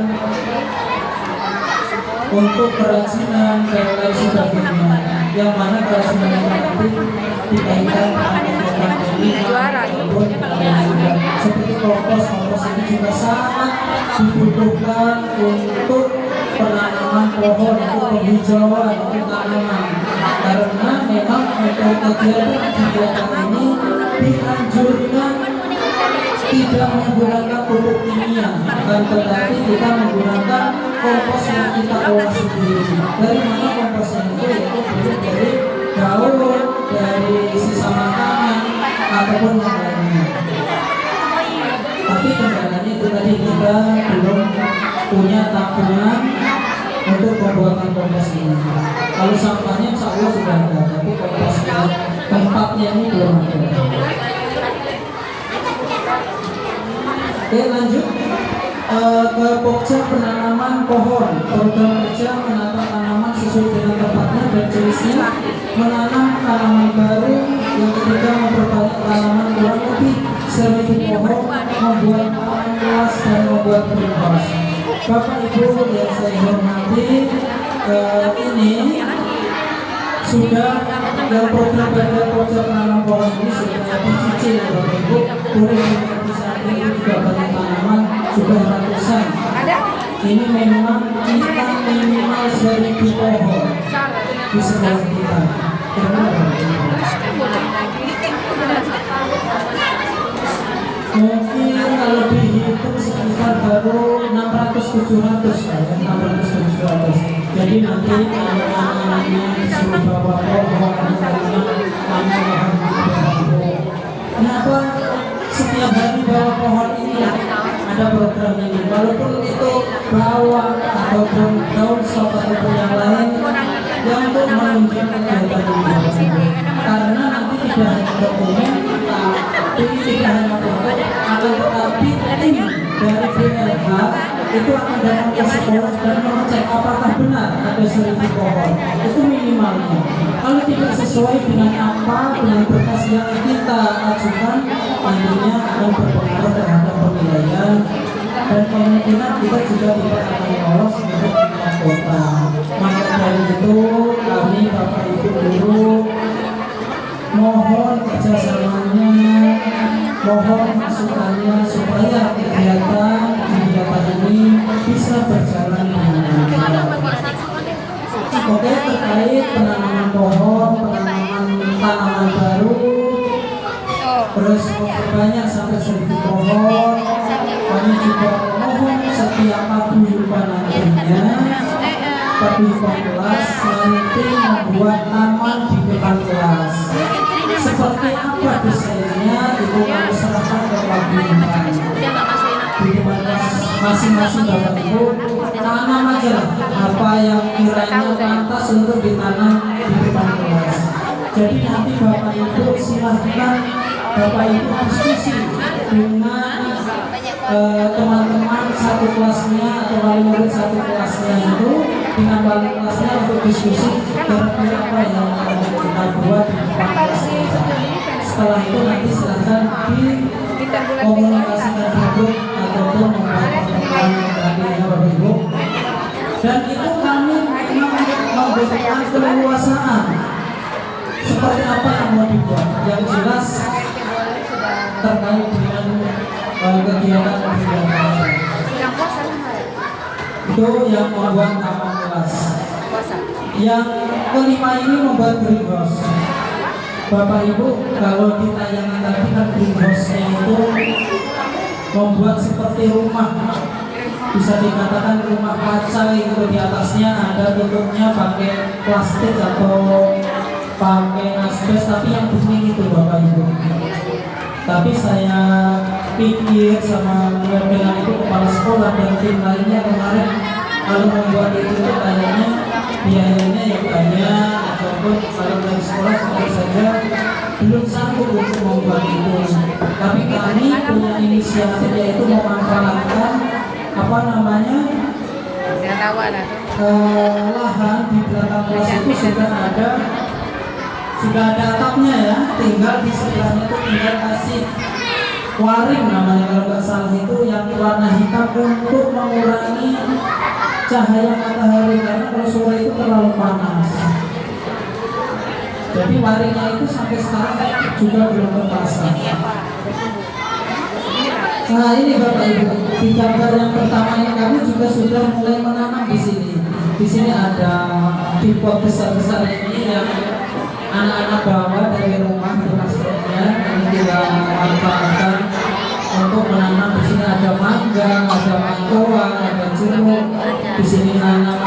untuk kerajinan dan lain sebagainya. Yang mana kerajinan nanti dikaitkan dengan seperti kompos ini juga sangat dibutuhkan untuk penanaman pohon, untuk penghijauan, untuk tanaman. Karena memang untuk kegiatan ini dianjurkan tidak menggunakan pupuk kimia, dan tetapi kita menggunakan kompos yang kita olah sendiri. Dari mana komposnya itu? Yaitu dari daun, dari sisa makanan ataupun yang lainnya. Tapi kendalanya itu tadi kita belum punya tabungan untuk pembuatan kompos ini. Kalau sampahnya insya Allah sudah ada, tapi komposnya tempatnya ini belum ada. Oke, lanjut ke Pokja penanaman pohon. Program kerja menata tanaman sesuai dengan tempatnya dan jenisnya, menanam tanaman baru. Yang ketiga, memperbanyak tanaman kurang lebih 1000 pohon, membuat taman luas dan membuat bebas. Bapak Ibu yang saya hormati, ini sudah dalam program kerja Pokja penanam pohon ini sudah dicicil Bapak Ibu. Boleh ini juga banyak tanaman sudah ratusan. Ini memang kita minimal 1000 pohon di sekolah kita. Mungkin kalau dihitung sekitar baru 600-700 ya, 600-700. Jadi nanti anak-anaknya disuruh bawa pohon, kenapa setiap hari bawa pohon ini ya? Ada program ini, walaupun itu bawang ataupun daun sop ataupun yang lain yang untuk menunjukkan kegiatan ini. Karena nanti tidak hanya dokumen, tapi tidak hanya foto, akan tetapi tim dari BLH itu akan datang ke sekolah dan mengecek apakah benar ada 1000 pohon. Itu minimalnya. Kalau tidak sesuai dengan apa, dengan berkas yang kita ajukan, nantinya akan berpengaruh terhadap penilaian dan kemungkinan kita juga tidak akan lolos untuk tingkat kota. Maka dari itu kami Bapak Ibu guru mohon kerjasamanya, mohon masukannya supaya kegiatan ini bisa berjalan dengan lancar. Oke, terkait penanaman pohon, penanaman tanaman baru, terus banyak sampai 1.000 pohon. Kami juga mohon setiap paguyuban nantinya, paguyuban kelas nanti membuat taman di depan kelas. Seperti apa desainnya itu kami serahkan ke paguyuban. Di depan kelas masing-masing Bapak Ibu tanam aja lah apa yang kiranya pantas untuk ditanam di depan kelas. Jadi nanti Bapak Ibu silahkan Bapak Ibu diskusi dengan teman-teman satu kelasnya atau wali murid satu kelasnya itu dengan wali kelasnya untuk diskusi kira-kira apa yang akan kita buat di depan kelas. Setelah itu nanti silahkan dikomunikasikan dulu ataupun membuat pertemuan nantinya Bapak Ibu. Dan itu kami memberikan keleluasaan seperti apa yang mau dibuat, yang jelas terkait dengan kegiatan itu yang membuat taman kelas. Yang kelima ini membuat greenhouse. Bapak Ibu kalau di tayangan tadi kan greenhouse-nya itu membuat seperti rumah, bisa dikatakan rumah kaca itu, di atasnya ada tutupnya pakai plastik atau pakai asbes, tapi yang bening itu Bapak Ibu. Tapi saya pikir sama dengan itu kepala sekolah dan tim lainnya kemarin kalau membuat itu kayaknya biayanya yang banyak, ataupun kalau dari sekolah tentu saja belum sanggup untuk membuat itu. Tapi kami punya inisiatif yaitu memanfaatkan apa namanya lahan di belakang kelas itu sudah ada atapnya ya, tinggal di sebelahnya itu tinggal kasih waring namanya kalau nggak salah itu yang warna hitam untuk mengurangi cahaya matahari karena kalau sore itu terlalu panas. Jadi waringnya itu sampai sekarang juga belum terpasang. Nah ini Bapak Ibu, di gambar yang pertama ini kami juga sudah mulai menanam di sini. Di sini ada di pot besar-besar ini yang anak-anak bawa dari rumah termasuknya ini kita manfaatkan untuk menanam. Di sini ada mangga, ada mangkoa, ada jeruk. Di sini nanam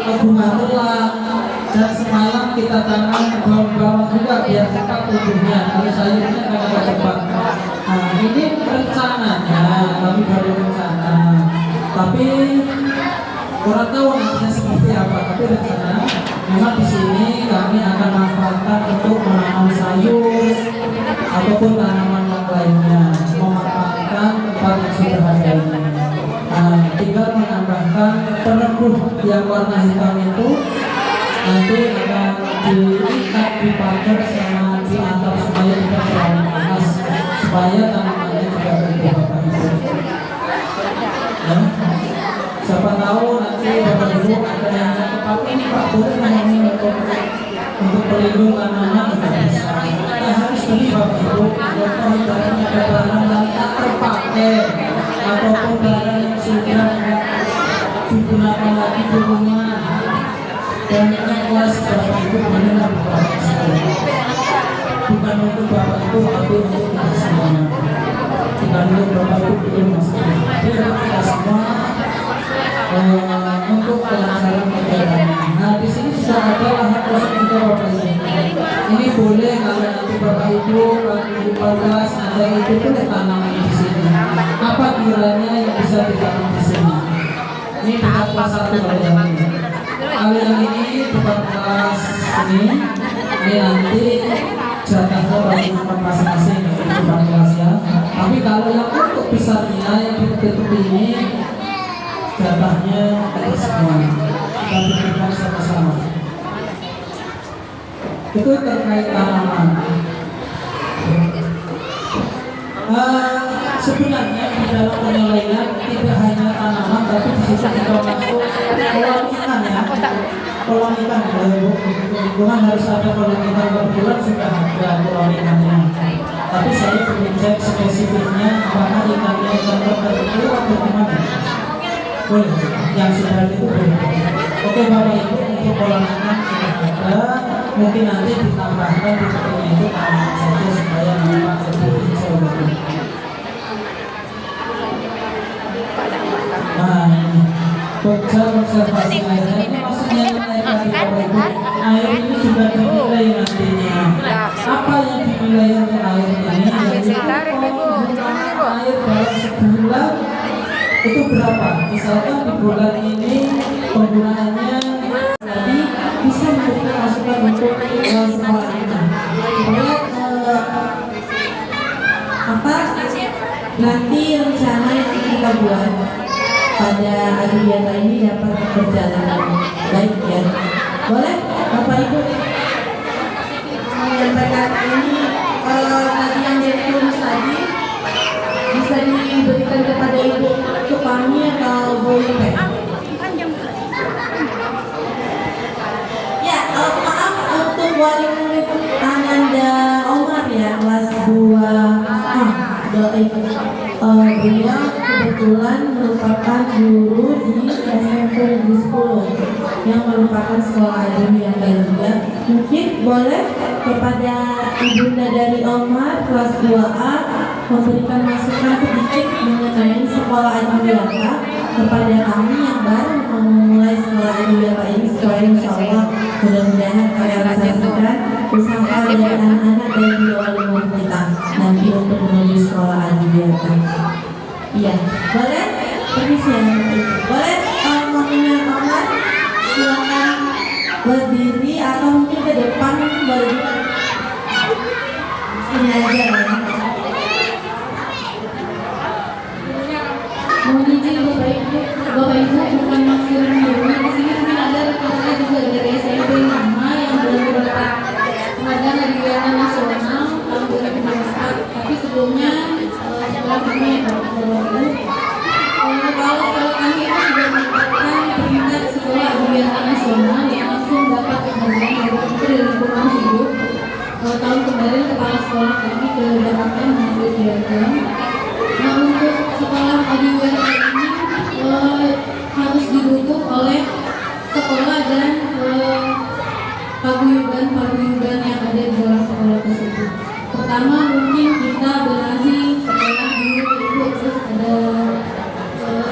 bunga telang, dan semalam kita tanam bawang juga biar cepat tumbuhnya. Kalau sayurnya kan agak cepat. Nah ini rencananya, kami baru rencana. Tapi kurang tahu nantinya seperti apa. Tapi rencana memang di sini kami akan manfaatkan untuk menanam sayur ataupun tanaman yang lainnya, memanfaatkan tempat yang sudah ada ini. Nah, tinggal menambahkan peneduh yang warna hitam itu nanti akan diikat di pagar sama di atap supaya tidak terlalu panas, supaya tanamannya juga tumbuh Bapak Ibu. Ya. Siapa tahu nanti Bapak Ibu ada yang tepat ini Pak boleh menyanyi untuk pelindung tanaman juga bisa. Kita harus beli Bapak Ibu, contoh ibaratnya ada barang yang tak terpakai ataupun barang yang sudah digunakan lagi di rumah dan kelas Bapak Ibu benar bukan untuk Bapak Ibu tapi untuk kita semua, bukan untuk Bapak Ibu belum masalah, tapi kita semua untuk kelancaran perjalanan. Nah di sini sudah ada lahan kosong juga Bapak Ibu. Ini boleh kalau nanti Bapak Ibu di kelas ada itu boleh tanaman di sini. Apa kiranya yang bisa ditanam di sini? Ini dekat kelas 1 kalau yang ini. Kalau yang ini dekat kelas ini nanti jatahnya bagi masing-masing di depan kelas ya. Tapi kalau yang untuk besarnya yang ditutup ini jatahnya kita semua. Kita berikan sama-sama. Itu terkait tanaman. Sebenarnya di dalam penilaian tidak hanya tanaman, tapi di situ juga masuk kolam ikan ya. Kolam ikan, lingkungan harus ada kolam ikan, kebetulan sudah ada kolam ikannya. Tapi saya belum cek spesifiknya apakah ikannya ikan tertentu atau gimana. Boleh, yang sudah itu boleh. Oke Bapak Ibu, untuk kolam ikan sudah ada. Mungkin nanti ditambahkan di tengahnya itu tanaman saja supaya nampak lebih hijau lebih. Nah, ini observasi airnya ini maksudnya nilai dari Bapak Ibu. Air ini juga dinilai nantinya. Apa yang dinilai oleh air ini? Yaitu air dalam sebulan itu berapa? Misalkan di bulan ini penggunaannya Jadi bisa memberikan masukan untuk sekolah kita. Kemudian apa nanti rencana yang kita buat pada Adiwiyata ini dapat berjalan dengan baik ya. Boleh Bapak Ibu menyampaikan ini tadi yang ditulis tadi bisa diberikan kepada Ibu Tupami atau Bu Ipe? Ya, maaf untuk wali murid Ananda Omar ya, kelas 2A. Beliau kebetulan merupakan guru di SMP Negeri 10 yang merupakan sekolah Adiwiyata juga. Mungkin boleh kepada ibunda dari Omar kelas 2A memberikan masukan sedikit mengenai sekolah Adiwiyata kepada kami yang baru memulai sekolah Adiwiyata ini, supaya insya Allah mudah-mudahan merealisasikan usaha dari anak-anak dan juga wali murid kita nanti untuk menuju sekolah Adiwiyata. Iya, boleh? Permisi ya, boleh mengenai Omar silakan berdiri atau mungkin ke depan boleh juga. Ini aja ya. Mohon izin Bapak Ibu bukan maksud menghubungi di sini mungkin ada rekan-rekan juga dari SMP lama yang belum mendapat penghargaan Adiwiyata Nasional tahun 2024. Tapi sebelumnya setelah kami Bapak Ibu kalau kami itu sudah mendapatkan peringkat sekolah Adiwiyata Nasional yang langsung dapat penghargaan dari Menteri Lingkungan Hidup tahun kemarin. Kepala sekolah kami ke Jakarta mengambil piagam. Nah, untuk sekolah Adiwiyata ini harus didukung oleh sekolah dan paguyuban yang ada di dalam sekolah tersebut. Pertama, mungkin kita benahi sekolah dulu, terus ada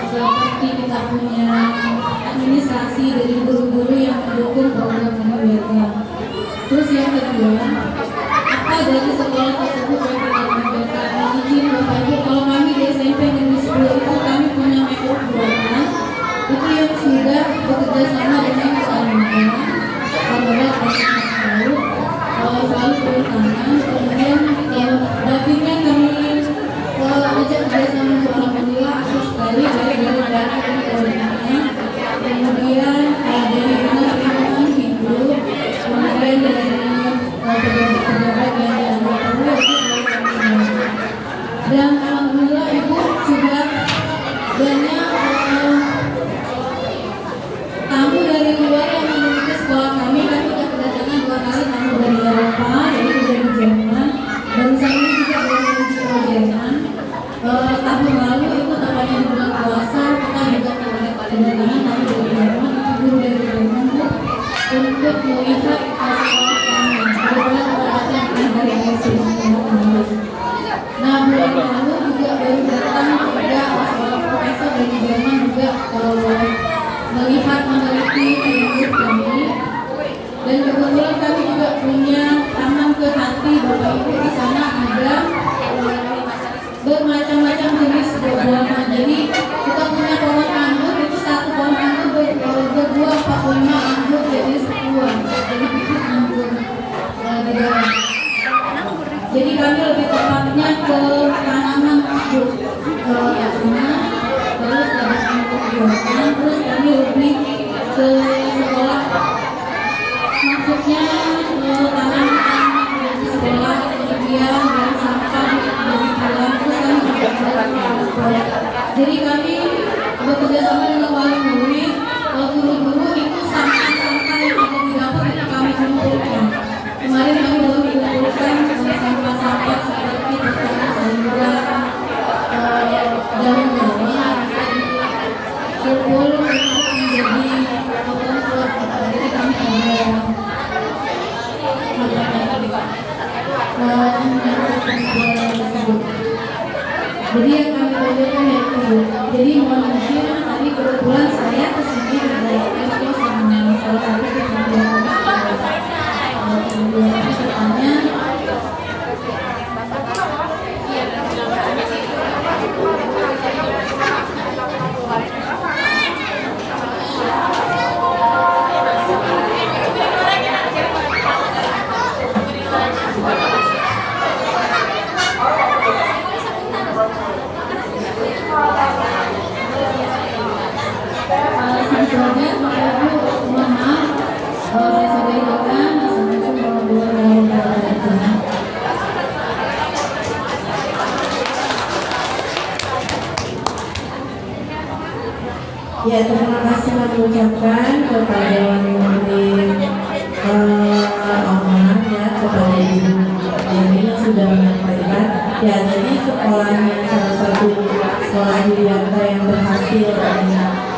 seperti kita punya administrasi dari guru-guru yang mendukung program Adiwiyata. Terus yang kedua, apa dari sekolah tersebut yang kita tampilkan? Izin Bapak Ibu, kalau kami di SMP Negeri 10 itu kami punya make-up buatan itu yang sudah bekerja sama dengan Kementerian Lembaga Pendidikan selalu turun tangan. Kemudian dapurnya kami ajak kerjasama untuk alhamdulillah akses sekali baik dari dana dan koordinatnya. Kemudian dari dinas lingkungan hidup, kemudian dari pejabat-pejabat yang dianggap perlu dan alhamdulillah Ibu sudah banyak tamu dari luar yang mengikuti sekolah kami. Kami sudah kedatangan 2 kali tamu dari Eropa, yaitu dari Jerman. Baru saja ini juga dari Jerman. Tahun lalu itu tepatnya di bulan puasa kita juga kedatangan tamu dari Jerman, itu guru dari Jerman untuk melihat sekolah kami. Kebetulan tempatnya dari ASN. Nah, bulan lalu juga baru datang juga seorang profesor dari Jerman juga melihat meneliti hidup kami. Dan kebetulan kami juga punya taman ke hati Bapak Ibu. Di sana ada bermacam-macam jenis buah-buahan. Jadi kita punya pohon anggur, itu satu pohon anggur berbuah 45 anggur jadi 10-an. Jadi bibit anggur di dalam. Jadi kami lebih tepatnya ke tanaman anggur terus ada anggur buatan, terus kami lebih ke sekolah, maksudnya tanaman di sekolah kemudian dari sampah dari pulang terus Jadi kami bekerja sama dengan wali murid, guru-guru itu sampah-sampah yang ada di dapur itu kami kumpulkan. Kemarin kami baru mengumpulkan sampah-sampah seperti misalnya sayuran, daun bawang bisa dikumpul untuk menjadi kompost. Jadi kami jadi yang kami belajarkan yaitu jadi mohon izin tadi kebetulan saya kesini berdasarkan terus sama salah satu kemudian pesertanya sebetulnya Bapak Ibu mohon maaf saya sudah ingatkan assalamualaikum warahmatullahi wabarakatuh. Ya, terima kasih kami ucapkan kepada wali murid Oman ya, kepada Ibu Yeni yang sudah menyampaikan. Ya, jadi sekolahnya salah satu sekolah di Yanta yang berhasil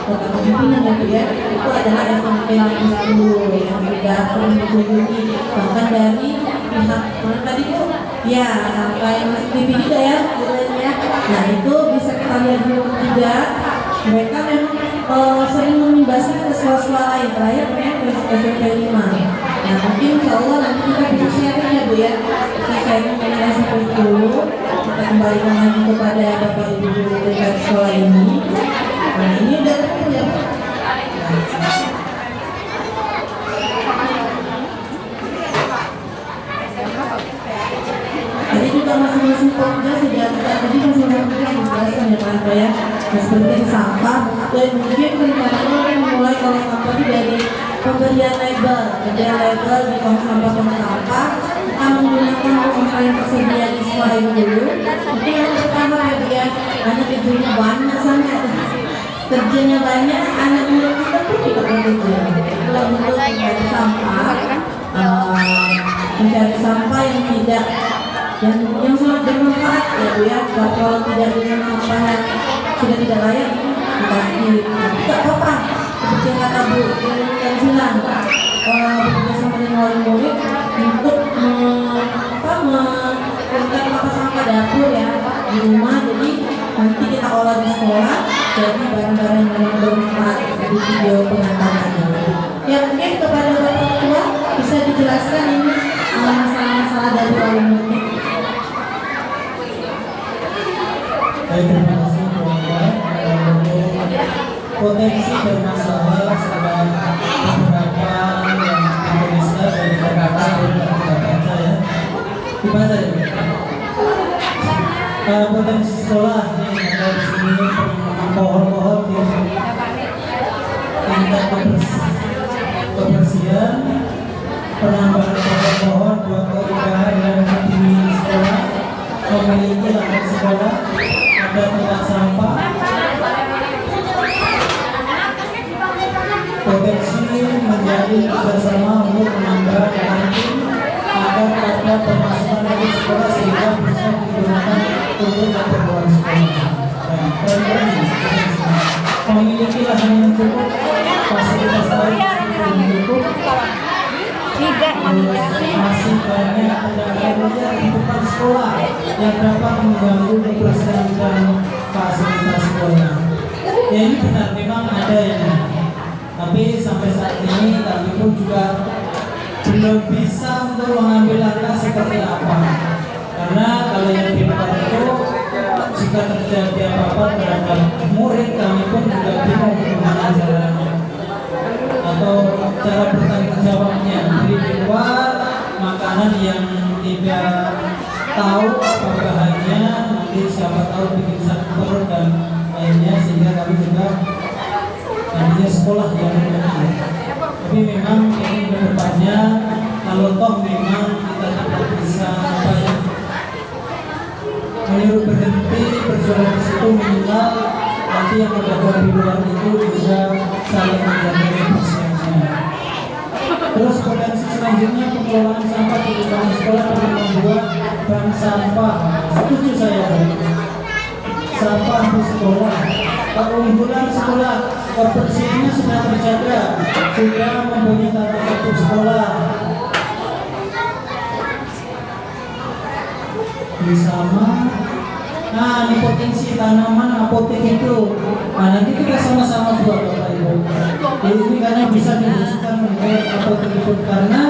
kota kepemimpinan ya, itu adalah SMP 10 yang sudah pernah dikunjungi bahkan dari pihak mana tadi Bu? Ya, sampai TV juga ya, ya. Nah itu bisa kita lihat dulu juga mereka memang sering mengimbaskan ke sekolah-sekolah lain. Terakhir ke SMP 5. Nah mungkin insya Allah nanti kita bisa sharing ya Bu ya, kita sharing dengan SMP 10, kita kembalikan lagi kepada Bapak Ibu guru terkait sekolah ini. Nah ini udah ya. Tadi juga masing-masing pekerja sudah tadi masing-masing pekerja dijelaskan ya Pak ya. Nah, seperti sampah dan mungkin rencananya akan memulai kalau sampah itu dari pemberian label di tong sampah kita menggunakan tong sampah yang tersedia di sekolah ini dulu. Itu yang pertama ya dia karena kerjanya banyak sangat. Kerjanya banyak, anak murid kita pun juga bekerja. Kalau untuk mencari sampah yang tidak yang sangat bermanfaat ya Bu ya. Kalau tidak dengan sampah yang sudah tidak layak dikasih tidak apa-apa. Seperti yang kata Bu yang bilang bekerja sama dengan wali murid untuk memberikan sampah dapur ya di rumah, jadi nanti kita olah di sekolah jadi barang-barang yang bermanfaat di video pengantarannya. Ya mungkin kepada Bapak Ketua bisa dijelaskan ini masalah-masalah dari wali murid. Baik, terima kasih kawan-kawan. Potensi bermasalah sedang beberapa yang Indonesia dari Jakarta dan Jakarta ya. Dibaca ya. Potensi sekolah yang ada di sini pohon-pohon tingkat kebersihan, penambahan pohon-pohon buat keindahan dan tinggi sekolah, memiliki lahan sekolah, ada tempat sampah, potensi menjadi bersama untuk menambah ranking agar ada pemasukan dari sekolah sehingga bisa digunakan untuk keperluan sekolah. Dan memiliki lahan yang cukup, fasilitas lain yang cukup, masih banyak kendala di depan sekolah yang dapat mengganggu kebersihan dan fasilitas sekolah. Ya ini benar memang ada yang, tapi sampai saat ini kami pun juga belum bisa untuk mengambil langkah seperti apa. Karena kalau yang di depan itu jika terjadi apa-apa terhadap murid, kami pun juga bingung bagaimana caranya atau cara bertanggung jawabnya. Jadi di luar makanan yang tidak tahu apa bahannya, nanti siapa tahu bikin sakit perut dan lainnya, sehingga kami juga nantinya sekolah yang lebih. Tapi memang ini kedepannya kalau toh memang kita tidak bisa menyuruh berhenti sholat di situ minimal nanti yang berada di luar itu juga saling menjaga kebersihannya. Terus potensi selanjutnya pengelolaan sampah di lingkungan sekolah dengan membuat bank sampah. Setuju saya. Sampah di sekolah. Keunggulan sekolah, kebersihannya sudah terjaga, sudah mempunyai tata tertib sekolah. Bersama. Nah, ini potensi tanaman apotek itu. Nah, nanti kita sama-sama buat Bapak Ibu. Ini karena bisa diwujudkan mengenai apotek itu, karena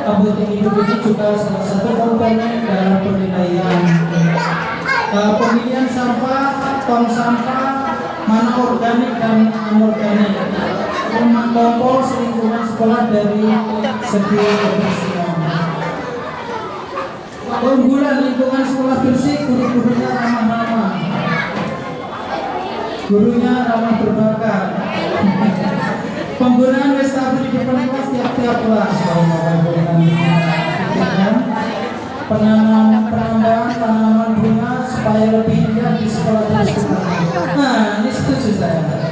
apotek itu juga salah satu komponen dalam penilaian. Pemilihan sampah, tong sampah, mana organik dan anorganik, mengompol lingkungan sekolah dari segi kebersihan. Keunggulan lingkungan sekolah bersih, guru-gurunya ramah-ramah, gurunya ramah berbakar. Penggunaan wastafel di depan kelas tiap-tiap kelas. Penambahan tanaman bunga supaya lebih indah di sekolah tersebut. Nah, ini setuju saya.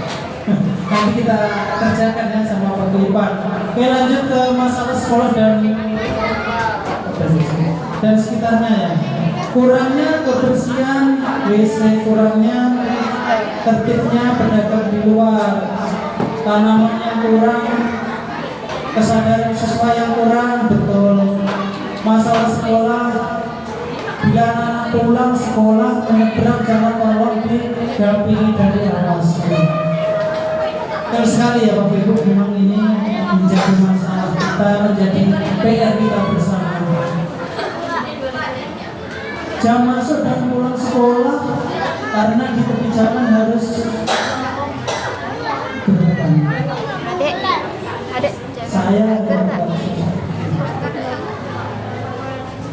Nanti kita kerjakan ya sama Pak Ipan. Oke, lanjut ke masalah sekolah dan sekitarnya ya. Kurangnya kebersihan WC, kurangnya tertibnya pedagang di luar, tanamannya kurang, kesadaran siswa yang kurang, betul. Masalah sekolah, bila anak pulang sekolah menyeberang jalan tolong didampingi dan diawasi. Betul sekali ya Bapak Ibu, memang ini menjadi masalah kita, menjadi PR kita bersama. Jam masuk dan pulang sekolah, karena di tepi jalan harus berdepan. Adik, Saya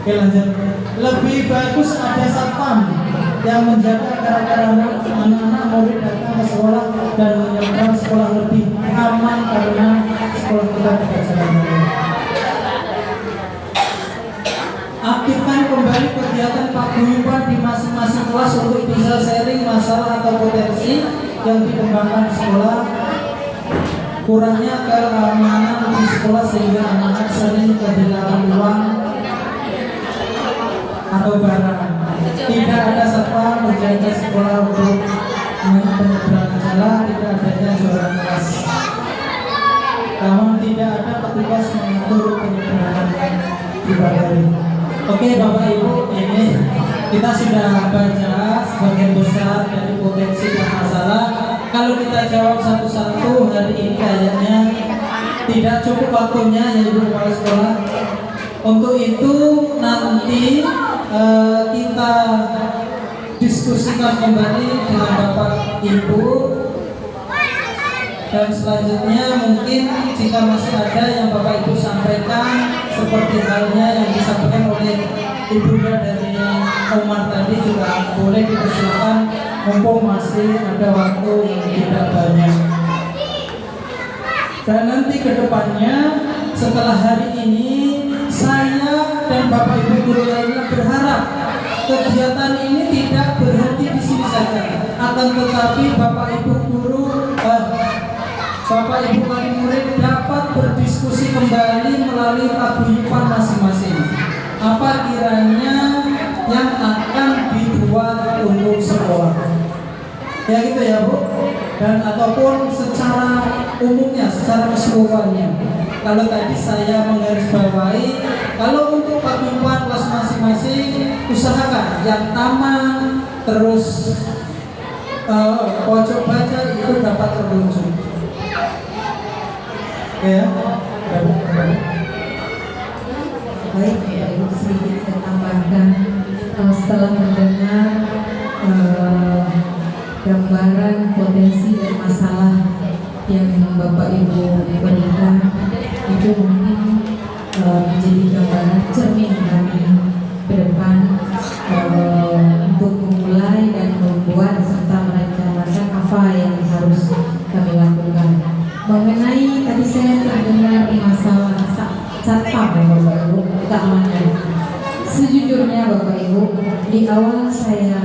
Oke, lanjut. Lebih bagus ada satpam yang menjaga agar anak-anak murid datang ke sekolah dan menyeberang sekolah lebih aman karena sekolah kita tidak jalan. Aktifkan kembali kegiatan paguyuban di masing-masing kelas untuk bisa sharing masalah atau potensi yang dikembangkan di sekolah. Kurangnya keamanan di sekolah sehingga anak-anak sering kehilangan uang atau barang. Tidak ada satpam menjaga sekolah untuk penyeberangan jalan, tidak adanya jualan kelas. Namun tidak ada petugas mengatur penyeberangan pribadi. Oke Bapak Ibu, ini kita sudah baca sebagian besar dari potensi dan masalah. Kalau kita jawab satu-satu hari ini kayaknya tidak cukup waktunya ya Ibu Kepala Sekolah. Untuk itu nanti kita diskusikan kembali dengan Bapak Ibu, dan selanjutnya mungkin jika masih ada yang Bapak Ibu sampaikan seperti halnya yang disampaikan oleh Ibu dari Omar tadi juga boleh dipersilakan, mumpung masih ada waktu yang tidak banyak. Dan nanti ke depannya setelah hari ini saya dan Bapak Ibu guru lainnya berharap kegiatan ini tidak berhenti di sini saja, akan tetapi Bapak Ibu guru, Bapak Ibu wali murid dapat berdiskusi kembali melalui paguyuban masing-masing. Apa kiranya yang akan dibuat untuk sekolah? Ya gitu ya Bu. Dan ataupun secara umumnya, secara keseluruhannya. Kalau tadi saya menggarisbawahi, kalau untuk paguyuban kelas masing-masing usahakan yang taman, terus pojok baca itu dapat terwujud. Ya. Baik, ya, Ibu sedikit saya tambahkan. Setelah mendengar gambaran potensi dan masalah yang Bapak Ibu berikan, itu mungkin menjadi gambaran cermin kami ke depan untuk memulai dan membuat serta merencanakan apa yang harus kami lakukan. Mengenai tadi saya terdengar masalah satpam ya Bapak Ibu, keamanan. Sejujurnya Bapak Ibu, di awal saya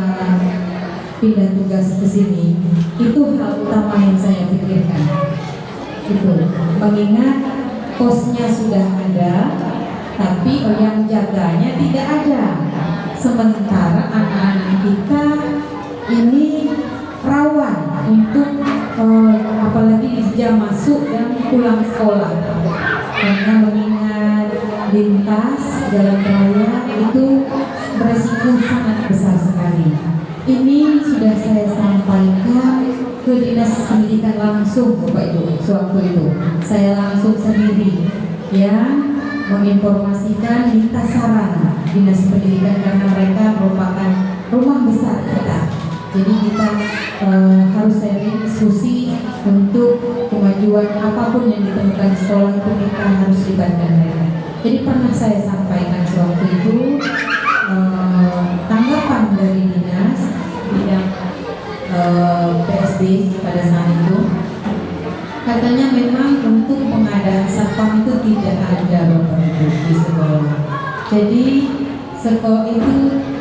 pindah tugas ke sini, itu hal utama yang saya pikirkan. Itu mengingat posnya sudah ada, tapi yang jaganya tidak ada. Sementara anak-anak kita ini rawan untuk apalagi di jam masuk dan pulang sekolah, karena mengingat lintas jalan raya itu beresiko sangat besar sekali. Ini sudah saya sampaikan ke dinas pendidikan langsung, Bapak Ibu. Sewaktu itu saya langsung sendiri yang menginformasikan minta saran dinas pendidikan, karena mereka merupakan rumah besar kita. Jadi kita harus sharing diskusi untuk kemajuan apapun yang ditemukan sekolah itu kita harus libatkan mereka. Jadi pernah saya sampaikan sewaktu itu tanggapan dari dinas bidang PSD pada saat itu, katanya memang untuk pengadaan satpam itu tidak ada Bapak Ibu di sekolah. Jadi sekolah itu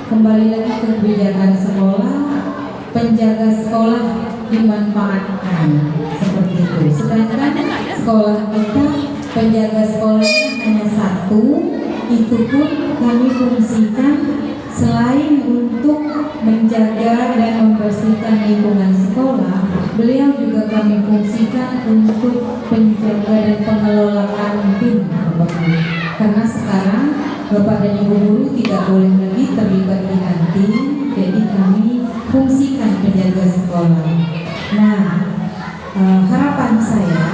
kembali lagi ke kebijakan sekolah, penjaga sekolah dimanfaatkan seperti itu. Sedangkan sekolah kita penjaga sekolahnya hanya satu, itu pun kami fungsikan selain untuk menjaga dan membersihkan lingkungan sekolah, beliau juga kami fungsikan untuk penjaga dan pengelolaan tim. Karena sekarang Bapak dan Ibu guru tidak boleh lagi terlibat di kantin, jadi kami fungsikan penjaga sekolah. Nah, harapan saya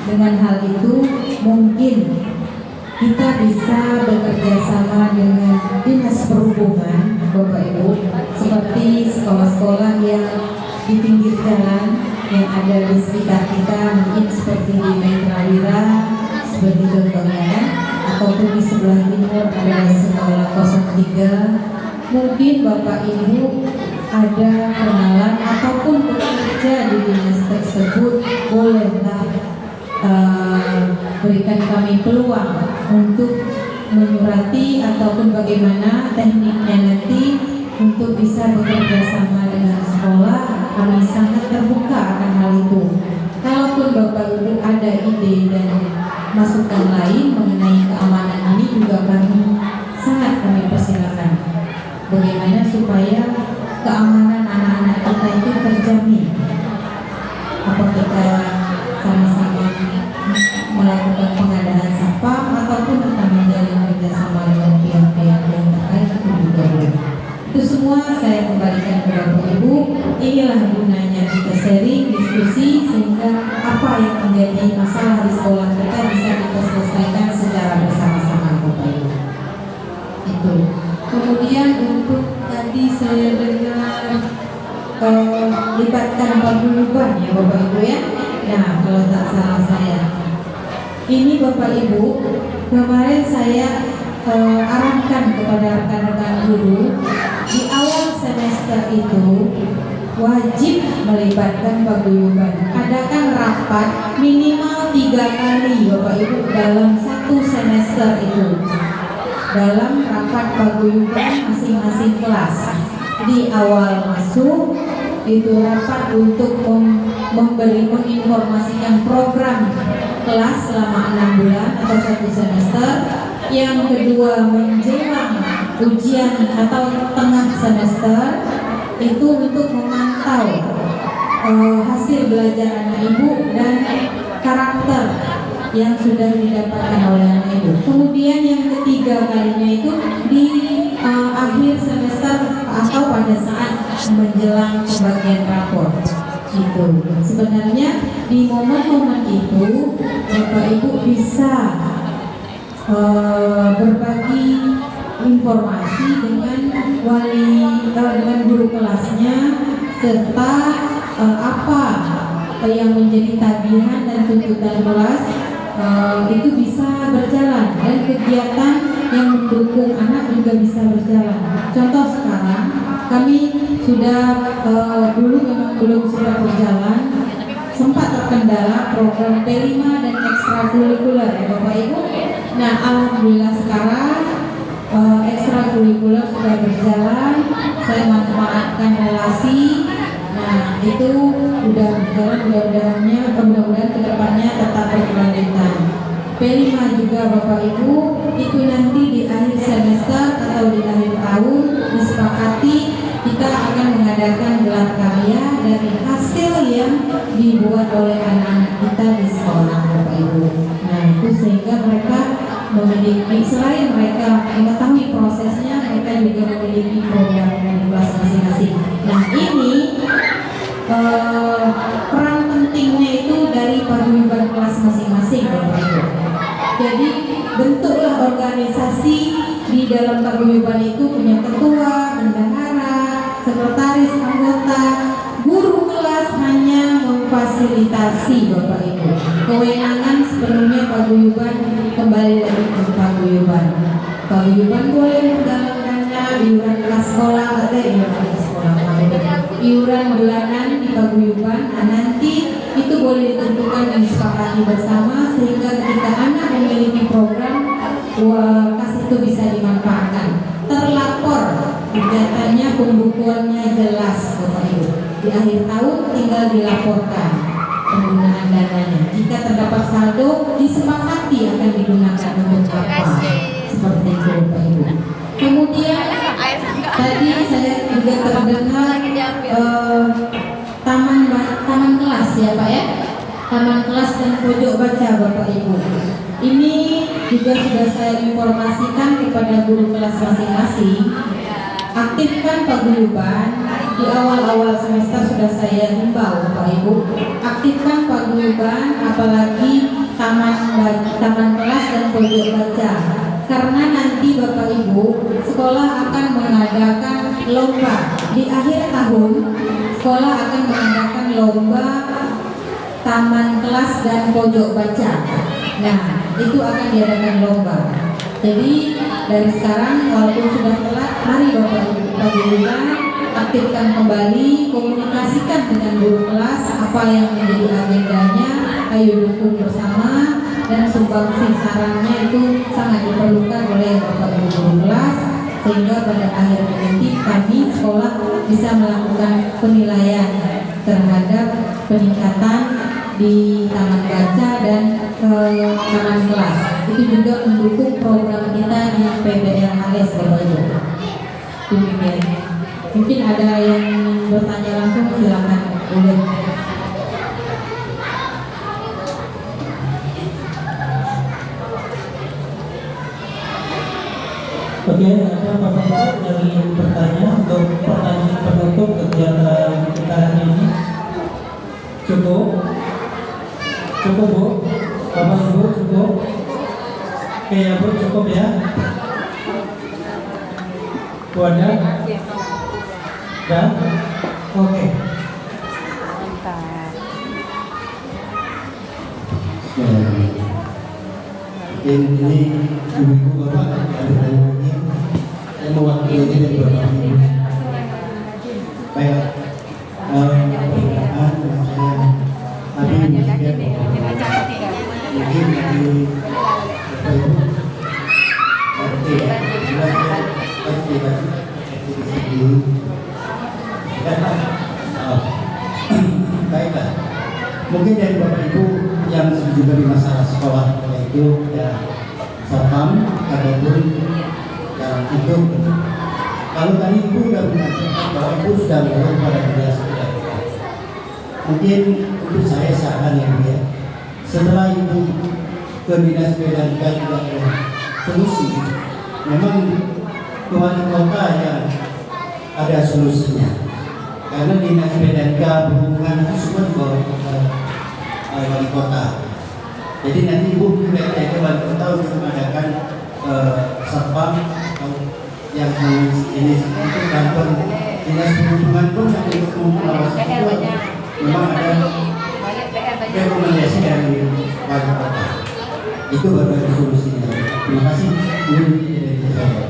dengan hal itu mungkin kita bisa bekerja sama dengan dinas perhubungan, Bapak Ibu, seperti sekolah-sekolah yang di pinggir jalan yang ada di sekitar kita, mungkin seperti di Metrawira, seperti contohnya, ataupun di sebelah timur ada sekolah 03. Mungkin Bapak Ibu ada kenalan ataupun bekerja di dinas tersebut, bolehlah berikan kami peluang untuk menyurati ataupun bagaimana tekniknya nanti untuk bisa bekerja sama dengan sekolah. Kami sangat terbuka akan hal itu. Kalaupun Bapak Ibu ada ide dan masukan lain mengenai keamanan ini, juga kami persilakan. Bagaimana supaya keamanan anak-anak kita itu terjamin? Apa kita sama-sama melakukan pengadaan satpam ataupun kita menjalin kerjasama dengan pihak-pihak yang terkait, itu juga boleh. Itu semua saya kembalikan ke Bapak Ibu. Inilah gunanya kita sharing, diskusi, sehingga apa yang menjadi masalah di sekolah kita bisa kita selesaikan secara bersama-sama, Bapak Ibu. Itu. Kemudian untuk tadi saya dengar libatkan paguyuban ya Bapak Ibu ya. Nah, kalau tak salah saya, ini Bapak Ibu, kemarin saya arahkan kepada rekan-rekan guru di awal semester itu wajib melibatkan paguyuban. Adakan rapat minimal 3 kali Bapak Ibu dalam 1 semester itu. Dalam rapat paguyuban masing-masing kelas. Di awal masuk itu rapat untuk menginformasikan program kelas selama 6 bulan atau 1 semester. Yang kedua, menjelang ujian atau tengah semester itu untuk memantau hasil belajar anak ibu dan karakter yang sudah didapatkan oleh anak ibu. Kemudian yang ketiga kalinya itu di akhir semester atau pada saat menjelang pembagian rapor. Itu sebenarnya di momen-momen itu Bapak Ibu bisa berbagi informasi dengan dengan guru kelasnya, serta apa yang menjadi tagihan dan tuntutan kelas itu bisa berjalan, dan kegiatan yang mendukung anak juga bisa berjalan. Contoh sekarang kami sudah dulu memang belum sempat berjalan, sempat terkendala program P5 dan ekstrakurikuler ya Bapak Ibu. Nah, alhamdulillah sekarang ekstrakurikuler sudah berjalan saya manfaatkan relasi. Nah itu udah berjalan, mudah-mudahan kedepannya tetap berkelanjutan. P5 juga Bapak Ibu, itu nanti di akhir semester atau di akhir tahun disepakati kita akan mengadakan gelar karya dari hasil yang dibuat oleh anak-anak kita di sekolah Bapak Ibu. Nah itu sehingga mereka memiliki, selain mereka mengetahui prosesnya, mereka juga memiliki program dari kelas masing-masing. Nah ini peran pentingnya itu dari paguyuban kelas masing-masing Bapak Ibu. Jadi bentuklah organisasi di dalam paguyuban itu punya ketua, bendahara, sekretaris, anggota. Guru kelas hanya memfasilitasi Bapak Ibu. Kewenangan sepenuhnya paguyuban kembali lagi ke paguyuban. Paguyuban boleh menggalang dana, iuran kelas sekolah, ada iuran bulanan di paguyuban. Nah, nanti itu boleh ditentukan dan disepakati bersama sehingga ketika anak memiliki program kas itu bisa dimanfaatkan. Terlapor, datanya pembukuannya jelas Bapak Ibu. Di akhir tahun tinggal dilaporkan penggunaan dananya. Jika terdapat saldo, disepakati akan digunakan untuk apa. Seperti itu Bapak Ibu. Kemudian tadi saya juga terdengar taman kelas ya Pak ya, taman kelas dan pojok baca Bapak Ibu. Ini juga sudah saya informasikan kepada guru kelas masing-masing. Aktifkan paguyuban di awal-awal semester sudah saya himbau Bapak Ibu. Aktifkan paguyuban, apalagi taman kelas dan pojok baca. Karena nanti Bapak Ibu sekolah akan mengadakan lomba di akhir tahun. Sekolah akan mengadakan lomba taman kelas dan pojok baca. Nah, itu akan diadakan lomba. Jadi dari sekarang walaupun sudah telat, mari Bapak Ibu paguyuban aktifkan kembali, komunikasikan dengan guru kelas apa yang menjadi agendanya, ayo dukung bersama. Dan sumbangsi sarannya itu sangat diperlukan oleh Bapak Ibu guru kelas sehingga pada akhirnya nanti kami sekolah bisa melakukan penilaian terhadap peningkatan di taman baca dan taman kelas. Itu juga mendukung program kita di PBLHS Bapak Ibu. Demikian. Mungkin ada yang bertanya langsung, silakan. Boleh. Oke, ada Bapak-Bapak yang ingin bertanya untuk pertanyaan penutup kegiatan kita hari ini? Cukup? Cukup Bu? Bapak Ibu cukup? Oke ya Bu, cukup ya? Bu ada? Ya? Oke. Ini ibu bapak ada lagi yang mewakili dari bapak ibu. Baik, pertanyaan saya tadi mungkin dari bapak ibu baiklah, mungkin dari bapak ibu yang juga di masalah sekolah yaitu ya satpam ataupun yang itu. Kalau tadi ibu sudah mengatakan bahwa ibu sudah mulai pada kelas kita, mungkin untuk saya saran ya Bu ya, setelah ibu ke dinas PDK juga ada solusi. Memang ke wali kota yang ada solusinya, karena dinas PDK berhubungan itu semua di bawah wali kota. Jadi nanti ibu juga jadi wali kota untuk mengadakan satpam yang ini untuk kantor dinas perhubungan pun yang untuk mengawasi itu memang ada rekomendasi dari wali kota. Itu baru ada solusinya. Terima kasih. Ini dari saya.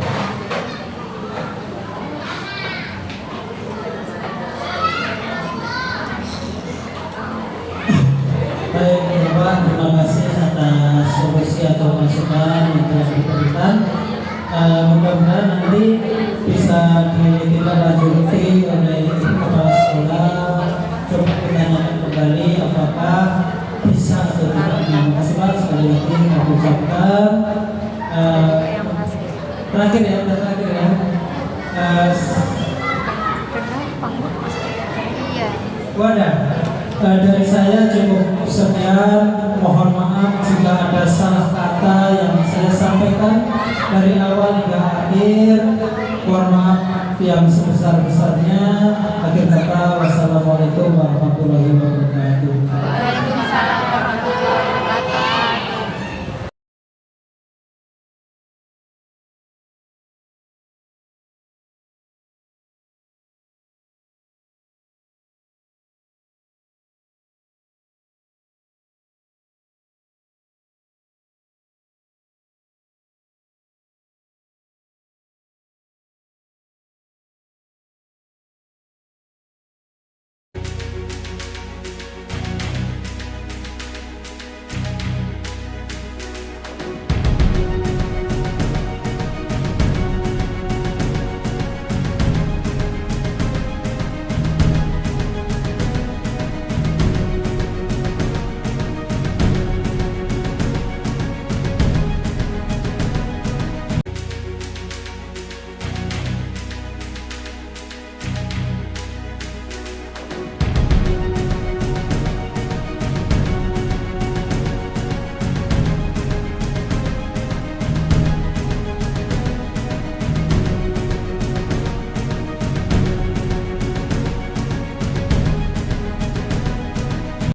Baik Bapak, terima kasih atas solusi atau masukan yang telah diberikan. Mudah-mudahan nanti bisa ditindaklanjuti oleh kepala sekolah. Coba ditanyakan kembali apakah bisa atau tidak. Terima kasih Pak, sekali lagi aku ucapkan. Terakhir ya, udah terakhir ya. Wadah, dari saya cukup sekian. Mohon maaf jika ada salah kata yang saya sampaikan dari awal hingga akhir. Mohon maaf yang sebesar-besarnya. Akhir kata, wassalamualaikum warahmatullahi wabarakatuh.